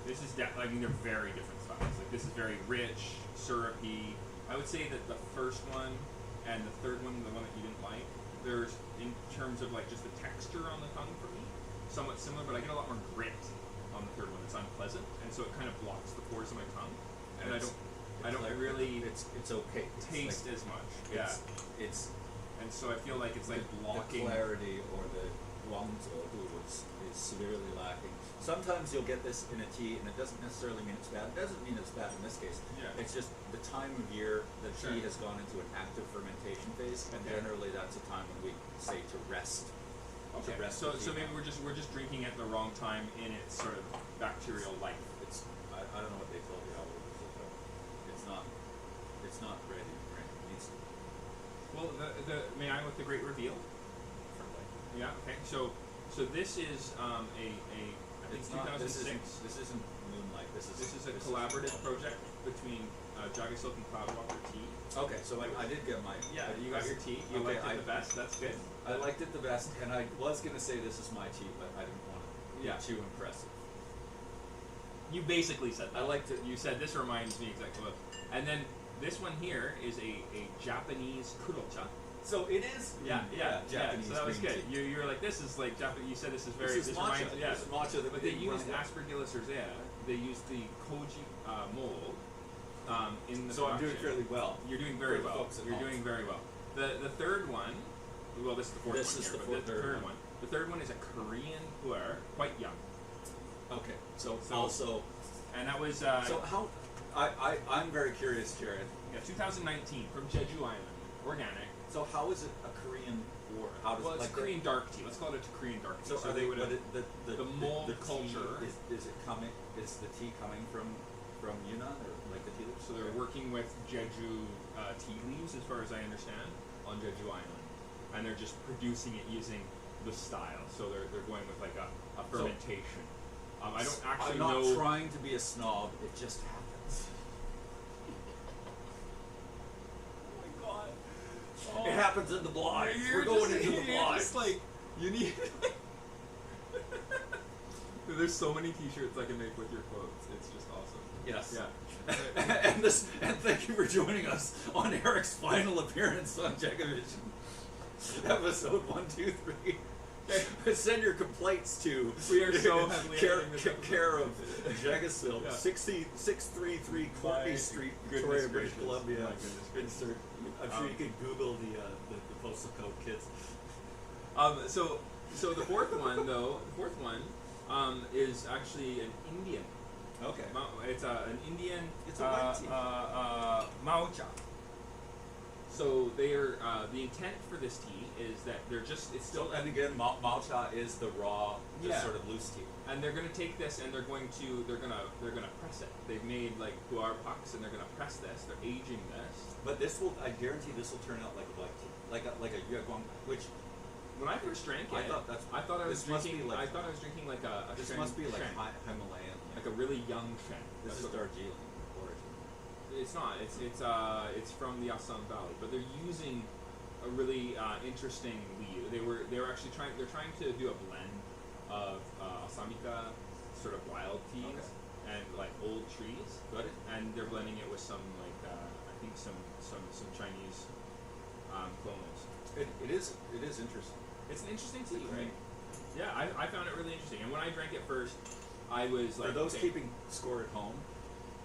This is I mean, they're very different styles. Like this is very rich, syrupy. I would say that the first one and the third one, the one that you didn't like, there's in terms of like just the texture on the tongue for me, somewhat similar, but I get a lot more grit on the third one. It's unpleasant, and so it kind of blocks the pores of my tongue, and I don't really it's okay taste as much. Yeah, it's and so I feel like it's like blocking the clarity or the guangzhou is severely lacking. Sometimes you'll get this in a tea, and it doesn't necessarily mean it's bad. It doesn't mean it's bad in this case. Yeah. It's just the time of year the tea has gone into an active fermentation phase, and generally that's a time when we say to rest. Okay. So maybe we're just drinking at the wrong time in its sort of bacterial life. It's I don't know what they told you how old is it, but it's not ready to drink. It needs to be. Well, may I with the great reveal? Yeah. Okay. So this is I think 2006. This isn't Moonlight. This is a collaborative project between JagaSilk and Cloudwalker Tea. Okay, so I did get my. Yeah, you got your tea. You liked it the best. That's good. I liked it the best, and I was gonna say this is my tea, but I didn't want to be too impressive. You basically said that. I liked it. You said this reminds me exactly of. And then this one here is a Japanese kurocha. So it is. Japanese. So that was good. Tea. You were like, this is like Japanese. You said this is very. This is matcha. Reminds, yeah. This is matcha. But they used Aspergillus rosea. They used the koji mold in the. So production. I'm doing fairly well. You're doing very well. You're doing very well. The third one. Well, this is the fourth one here, but the third one. The third one is a Korean puer, quite young. Okay. So also. And that was. So how? I'm very curious, Jared. Yeah, 2019 from Jeju Island, organic. So how is it a Korean or how does it's Korean dark tea. Let's call it a Korean dark tea. So are they the mold culture is it coming? Is the tea coming from Yunnan or like the tea leaves? So they're working with Jeju tea leaves, as far as I understand, on Jeju Island, and they're just producing it using the style. So they're going with like a fermentation. I don't actually know. I'm not trying to be a snob. It just happens. Oh. It happens in the blinds. We're going into the blinds. Just like, you need. There's so many T-shirts I can make with your quotes. It's just awesome. Yes. Yeah. and thank you for joining us on Erick's final appearance on JagaVision, episode 123. Send your complaints to. We are so heavily care of JagaSilk, 633 Courtney Street, Victoria, British Columbia. Insert. I'm sure you could Google the postal code, kids. So the fourth one though, is actually an Indian. Okay. It's an Indian. It's a white tea. Maocha. So they are the intent for this tea is that it's still. And again, matcha is the raw, sort of loose tea. And they're going to take this and they're going to press it. They've made like pu'er pucks and they're going to press this. They're aging this. But I guarantee this will turn out like a white tea, like a yuguang, which. When I first drank it, I thought I was drinking like a. This must be like Himalayan, like a really young shen. This is Darjeeling origin. It's not. It's from the Assam Valley, but they're using a really interesting liu. They're actually trying to do a blend of Assamika sort of wild teas and like old trees. Got it. And they're blending it with some like I think some Chinese clones. It is interesting. It's an interesting tea, right? Yeah, I found it really interesting. And when I drank it first, I was like, for those keeping score at home,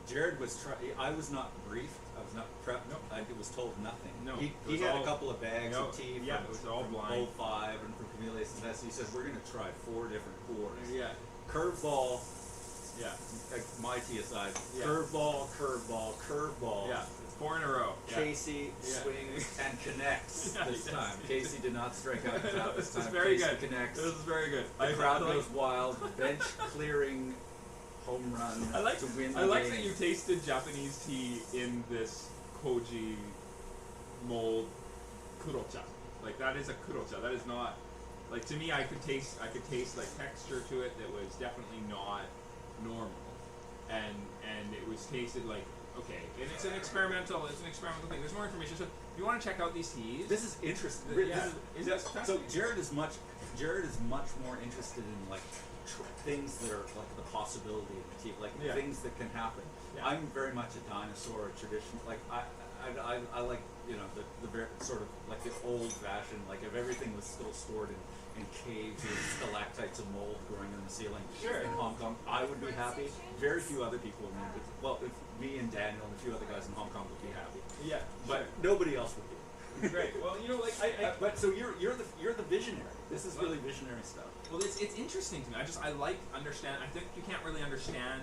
Jared was I was not briefed. I was not prepped. Nope. I was told nothing. No. He had a couple of bags of tea from, it was all blind. 05 and from Camellias and Vest. He said, we're going to try 4 different pours. Yeah. Curveball. Yeah. My tea aside. Yeah. Curveball. Yeah. 4 in a row. Casey swings and connects this time. Casey did not strike out the top this time. This is very Casey good. Connects. This is very good. The crowd goes wild. Bench clearing home run to win the I like game. that you tasted Japanese tea in this koji mold kurocha. Like that is a kurocha. That is not like, to me I could taste like texture to it that was definitely not normal. And it was tasted like Okay, and it's an experimental thing. There's more information. So if you want to check out these teas, This is interesting. So Jared is much more interested in like things that are like the possibility of the tea, like things that can happen. Yeah. I'm very much a dinosaur, a tradition. Like I like the very sort of like the old fashioned, like if everything was still stored in caves with stalactites of mold growing in the ceiling in Hong Kong, I would be happy. Very few other people would. Well, if me and Daniel and a few other guys in Hong Kong would be happy. Yeah, but nobody else would be. Great. Well, like but so you're the visionary. This is really visionary stuff. Well, it's interesting to me. I like understand. I think you can't really understand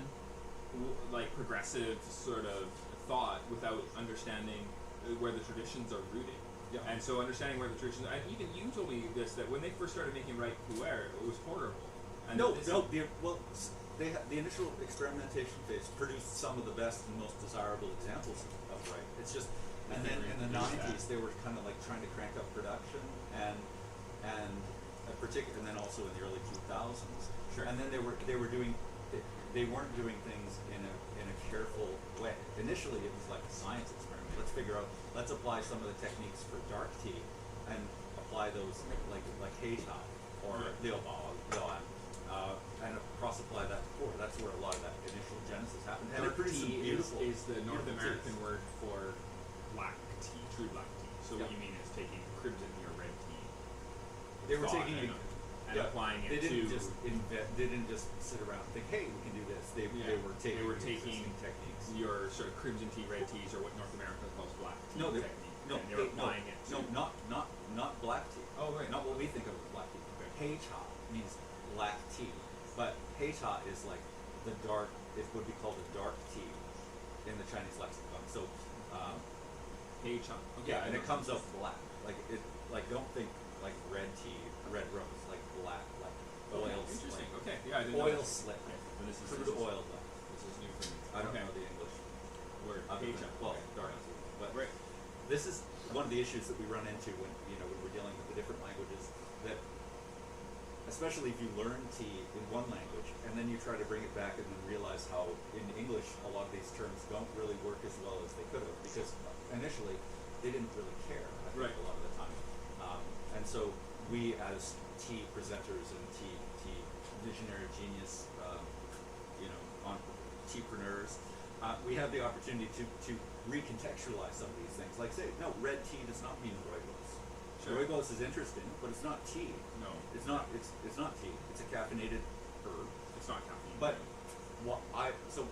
like progressive sort of thought without understanding where the traditions are rooted. Yeah. And so understanding where the traditions, and even you told me this, that when they first started making right pu'er, it was horrible. And the initial experimentation phase produced some of the best and most desirable examples of right. It's just, and then in the 90s they were kind of like trying to crank up production and then also in the early 2000s. Sure. And then they weren't doing things in a careful way. Initially it was like a science experiment. Let's apply some of the techniques for dark tea and apply those like Heita or Liuba, and cross-apply that before. That's where a lot of that initial genesis happened. And dark tea is the North American word for black tea, true black tea. So what you mean is taking crimson tea or red tea. They were taking it and applying it they didn't just sit around and think, hey, we can do this. They were taking techniques. Your sort of crimson tea, red teas, or what North America calls black tea technique. And they were applying it to... not black tea. Oh, right. Not what we think of as black tea. Okay. Heita means black tea. But Heita is like the dark, it would be called a dark tea in the Chinese lexicon. So, Heita. Okay. Yeah, and it comes out black. Don't think like red tea, red rose, like black, like oil. Interesting. Like okay. Yeah, I didn't oil know. slick. Okay. Well, this is oil black. This is new for me. I don't know the English word. Heita. Well, dark tea. But this is one of the issues that we run into when we're dealing with the different languages. That especially if you learn tea in one language and then you try to bring it back and then realize how in English a lot of these terms don't really work as well as they could have, because initially they didn't really care, I think, a lot of the time. And so we as tea presenters and tea visionary genius, teapreneurs, we have the opportunity to recontextualize some of these things. Like say, no, red tea does not mean rooibos. Sure. Rooibos is interesting, but it's not tea. No. It's not tea. It's a caffeinated herb. It's not caffeine. But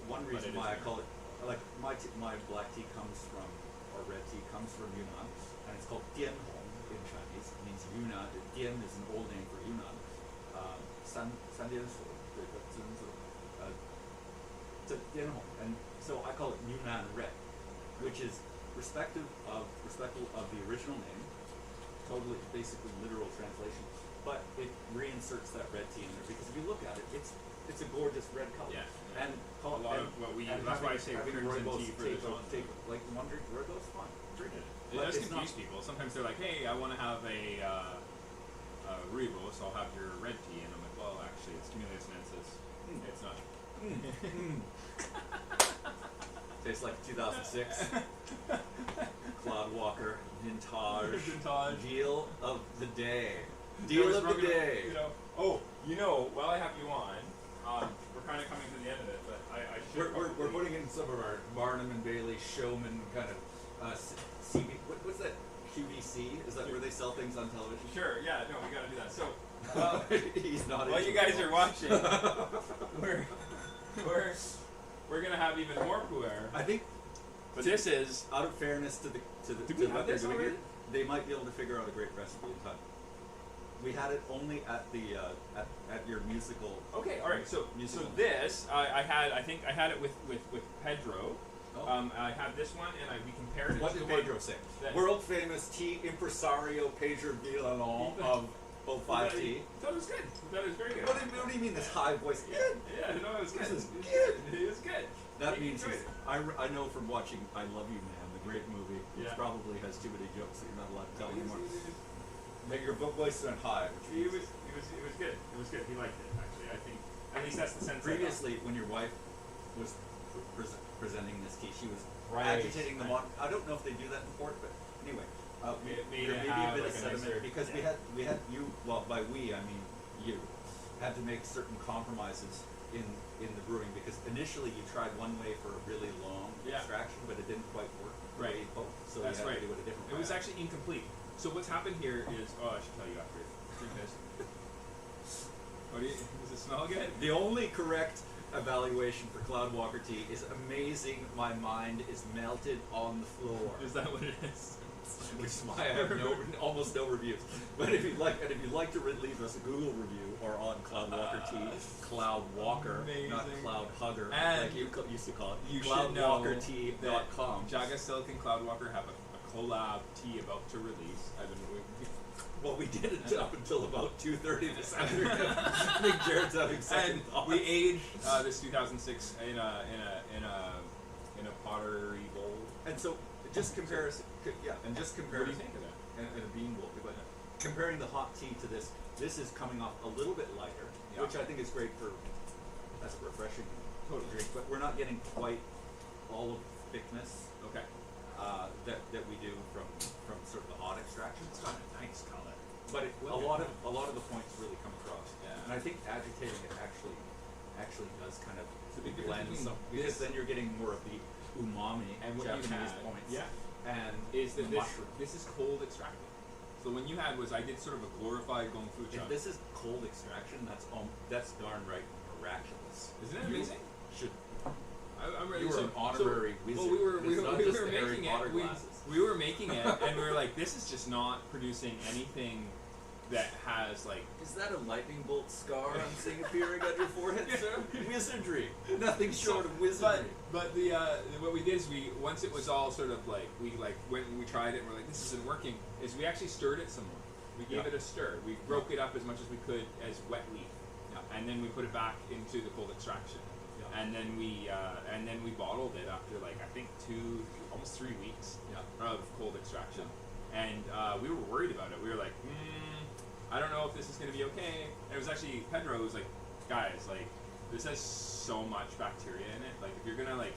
one reason why I call it, like my black tea comes from, or red tea comes from Yunnan, and it's called Dian Hong in Chinese. It means Yunnan. Dian is an old name for Yunnan. It's a Dian Hong, and so I call it Yunnan red, which is respectful of the original name. Totally, basically literal translation, but it reinserts that red tea in there because if you look at it, it's a gorgeous red color. Yeah. And a lot of what we. That's why I say crimson tea for this on. Like one drink rooibos, fine, drink it. It does confuse people. Sometimes they're like, "Hey, I want to have a rooibos, so I'll have your red tea," and I'm like, "Well, actually, it's Camellia sinensis. It's not." Tastes like 2006. Cloud Walker Vintage. Deal of the day. Deal of the day. While I have you on, we're kind of coming to the end of it, but I should. We're putting in some of our Barnum and Bailey showman kind of CB. What's that? QVC? Is that where they sell things on television? Sure. Yeah. No, we got to do that. So, he's not. While you guys are watching, we're gonna have even more pu'er. I think. But this is out of fairness to what they're doing here, they might be able to figure out a great recipe in time. We had it only at the at your musical. Okay, all right. So this I think I had it with Pedro. Oh. I have this one, and we compared it. What did Pedro say? World famous tea impresario Pedro Villalon of 05T. That was good. That was very good. What do you mean this high voice? Good. Yeah, no, it was good. This is good. It was good. That means I know from watching I Love You Man, the great movie, which probably has too many jokes that you're not allowed to tell anymore. That your voice went high. It was good. It was good. He liked it, actually. I think at least that's the sense. Previously, when your wife was presenting this tea. She was Right, agitating the right. I don't know if they do that in port, but anyway, Maybe there may be have, a bit like, of a nicer- sediment because yeah. we had you. Well, by we I mean you had to make certain compromises in the brewing because initially you tried one way for a really long Yeah. extraction, but it didn't quite work. The Right. way you hoped, so That's you had right. to do it a different It way. was actually incomplete. So what's happened here is, I should tell you after. Drink this. What do you? Does it smell good? The only correct evaluation for Cloudwalker tea is amazing. My mind is melted on the floor. Is that what it is? Which is why I have almost no reviews. But if you'd like to leave us a Google review or on Cloudwalker tea, Cloudwalker, not Amazing. Cloudhugger, And like you used to call it. You should know that Cloudwalkertea.com. JagaSilk and Cloudwalker have a collab tea about to release. I've been waiting. Well, we did it up until about 2:30 this afternoon. I think Jared's having second And thoughts. we aged this 2006 in a pottery bowl. And so, just compare, and just compare. What do you think of that? In a bean bowl, but comparing the hot tea to this is coming off a little bit lighter, Yeah. which I think is great for that's a refreshing Totally. drink. But we're not getting quite all of the thickness Okay. that we do from sort of the hot extraction. It's got a nice color. But a lot of the points really come across. Yeah. And I think agitating it actually does kind of It's a big blend difference some between because this- then you're getting more of the umami And what you Japanese had, points. yeah, And is that the this mushroom. this is cold extracted. So when you had was I did sort of a glorified If gongfu this is cold extraction, that's darn right miraculous. Isn't it You amazing? Should I'm ready. You were So- an honorary so, wizard. Well, we were It's not just the Harry making Potter it. glasses. We were making it, and we were like, this is just not producing anything that has like. Is that a lightning bolt scar I'm seeing appearing on your forehead, sir? Wizardry. Nothing short of wizardry. But the what we did is once it was all sort of like we went and we tried it and we're like this isn't working is we actually stirred it some more. We gave it a stir. We broke it up as much as we could as wet leaf, and then we put it back into the cold extraction, and then we bottled it after like I think almost 3 weeks of cold extraction, and we were worried about it. We were like, I don't know if this is going to be okay. And it was actually Pedro who was like, guys, like this has so much bacteria in it. Like if you're gonna like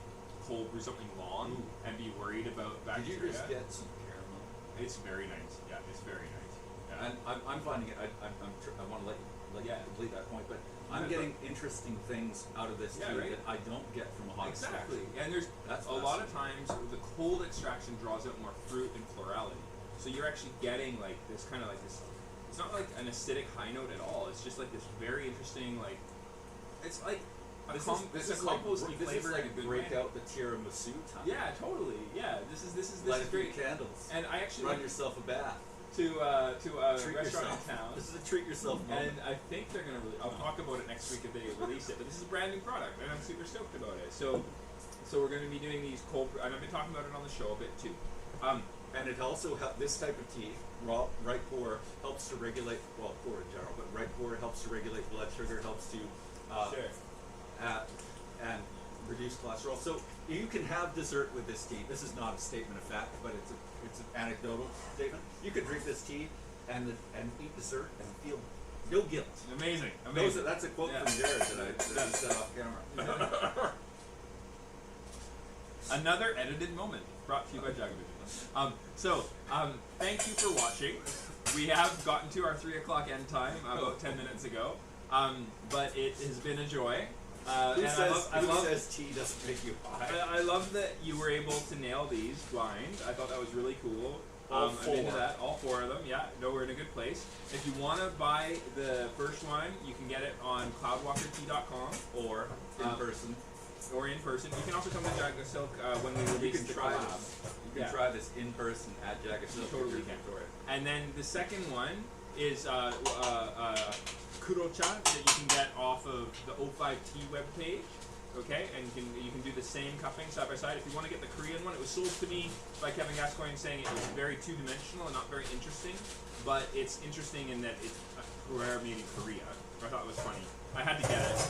cold brew something long and be worried about bacteria, Did you just get some caramel? it's very nice. Yeah, it's very nice. Yeah. And I'm finding it. I want to let you complete that point, but I'm getting interesting things out of this too that I don't get from a hot Exactly. extraction. And there's That's a lot of times the cold extraction draws out more fruit and florality. So you're actually getting like this kind of like this. It's not like an acidic high note at all. It's just like this very interesting like. It's like This is composty like flavor in a good break way. out the tiramisu time. Yeah, totally. Yeah, this is Light a few great. candles. And I actually Run went yourself a bath. to a Treat restaurant yourself. in town. This is a treat yourself moment. And I think they're gonna I'll talk about it next week if they release it. But this is a brand new product, and I'm super stoked about it. So we're gonna be doing these cold, and I've been talking about it on the show a bit too. And it also this type of tea, right pour, helps to regulate. Well, pour in general, but right pour helps to regulate blood sugar, helps to and reduce cholesterol. So you can have dessert with this tea. This is not a statement of fact, but it's an anecdotal statement. You could drink this tea and eat dessert and feel no guilt. Amazing. That's a quote from Jared that I said off camera. Another edited moment brought to you by JagaVision. Thank you for watching. We have gotten to our 3 o'clock end time about 10 minutes ago, but it has been a joy. Who says tea doesn't make you high? I love that you were able to nail these blind. I thought that was really cool. All I'm four. into that. All 4 of them. Yeah, no, we're in a good place. If you want to buy the first one, you can get it on cloudwalkertea.com Or in person. or in person. You can also come to JagaSilk when we You release can the try collab. this. You can try this in person at JagaSilk. Totally can. And then the second one is kurocha that you can get off of the O5T webpage. Okay, and you can do the same cupping side by side. If you want to get the Korean one, it was sold to me by Kevin Gascoigne saying it was very two-dimensional and not very interesting, but it's interesting in that it's a rare made in Korea. I thought it was funny. I had to get it.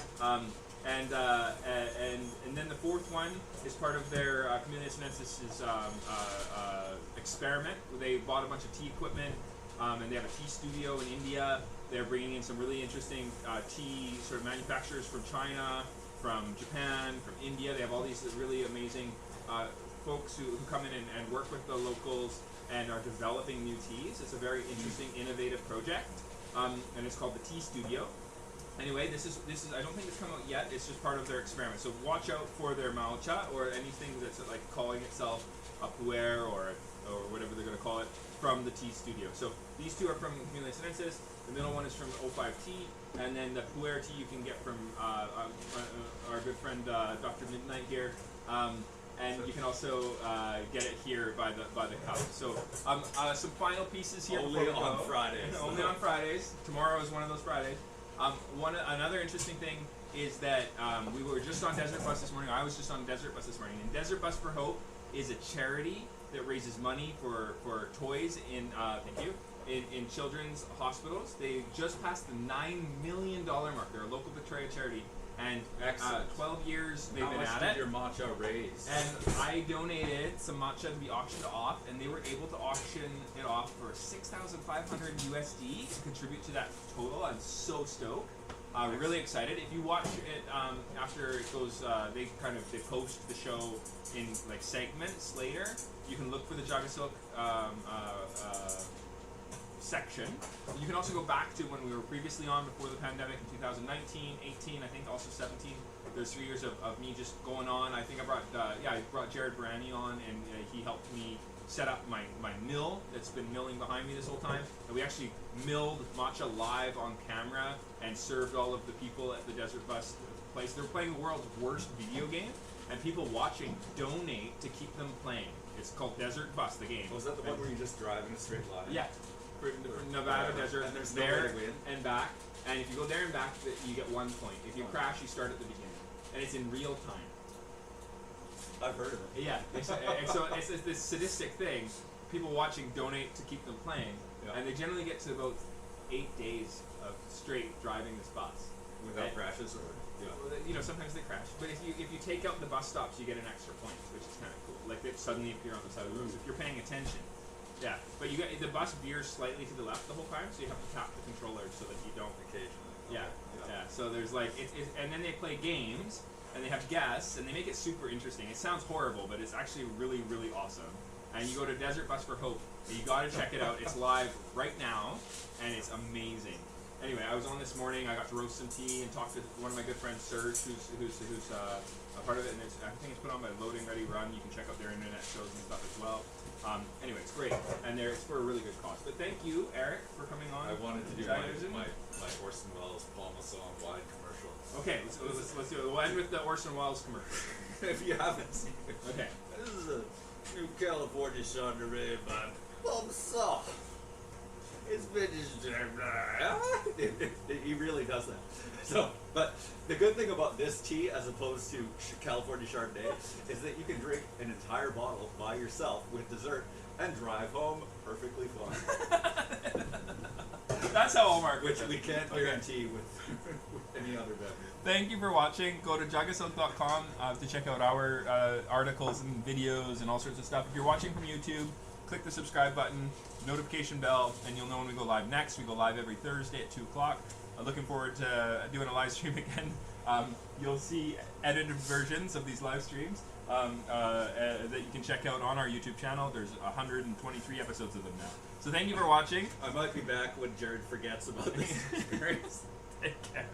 And then the fourth one is part of their Community Sinensis experiment. They bought a bunch of tea equipment, and they have a tea studio in India. They're bringing in some really interesting tea sort of manufacturers from China, from Japan, from India. They have all these really amazing folks who come in and work with the locals and are developing new teas. It's a very interesting, innovative project, and it's called the Tea Studio. Anyway, this is I don't think it's come out yet. It's just part of their experiment. So watch out for their matcha or anything that's like calling itself a puer or whatever they're going to call it from the Tea Studio. So these two are from Humile Sinensis. The middle one is from 05 Tea, and then the puer tea you can get from our good friend Dr. Midnight here. And you can also get it here by the cup. So some final pieces here. Only on Fridays. Only on Fridays. Tomorrow is one of those Fridays. Another interesting thing is that we were just on Desert Bus this morning. I was just on Desert Bus this morning. And Desert Bus for Hope is a charity that raises money for toys in in children's hospitals. They just passed the $9 million mark. They're a local Victoria charity. And 12 years they've been at it. How much did your matcha raise? And I donated some matcha to be auctioned off, and they were able to auction it off for $6,500 USD to contribute to that total. I'm so stoked. Really excited. If you watch it after it goes, they post the show in like segments later. You can look for the JagaSilk section. You can also go back to when we were previously on before the pandemic in 2019, 18, I think also 17. There's 3 years of me just going on. I think I brought Jared Nyberg on, and he helped me set up my mill that's been milling behind me this whole time. And we actually milled matcha live on camera and served all of the people at the Desert Bus place. They were playing the world's worst video game, and people watching donate to keep them playing. It's called Desert Bus, the game. Was that the one where you just drive in a straight line? Yeah. For Nevada Desert, and there's there no way to win. and back, and if you go there and back, you get 1 point. If you crash, you start at the beginning, and it's in real time. I've heard of it. Yeah, so it's this sadistic thing. People watching donate to keep them playing, and they generally get to about 8 days of straight driving this bus without crashes, or sometimes they crash. But if you take out the bus stops, you get an extra point, which is kind of cool. Like they suddenly appear on the side of the road if you're paying attention. Yeah, but the bus veers slightly to the left the whole time, so you have to tap the controller so that you don't occasionally. Yeah. So there's like and then they play games and they have guests and they make it super interesting. It sounds horrible, but it's actually really, really awesome. And you go to Desert Bus for Hope, and you got to check it out. It's live right now, and it's amazing. Anyway, I was on this morning. I got to roast some tea and talk to one of my good friends, Serge, who's a part of it, and I think it's put on by Loading Ready Run. You can check out their internet shows and stuff as well. Anyway, it's great, and it's for a really good cause. But thank you, Eric, for coming on. I wanted to do my Orson Welles Palma song wide commercial. Okay, let's do it. We'll end with the Orson Welles commercial. If you haven't seen it. Okay. This is a new California Chardonnay by Palma Saw. It's vintage. He really does that. So, but the good thing about this tea, as opposed to California Chardonnay, is that you can drink an entire bottle by yourself with dessert and drive home perfectly fine. That's how I'll mark Which we can't guarantee with any other beverage. Thank you for watching. Go to jagasilk.com to check out our articles and videos and all sorts of stuff. If you're watching from YouTube, click the subscribe button, notification bell, and you'll know when we go live next. We go live every Thursday at 2 o'clock. Looking forward to doing a live stream again. You'll see edited versions of these live streams that you can check out on our YouTube channel. There's 123 episodes of them now. So thank you for watching. I might be back when Jared forgets about this experience. Take care.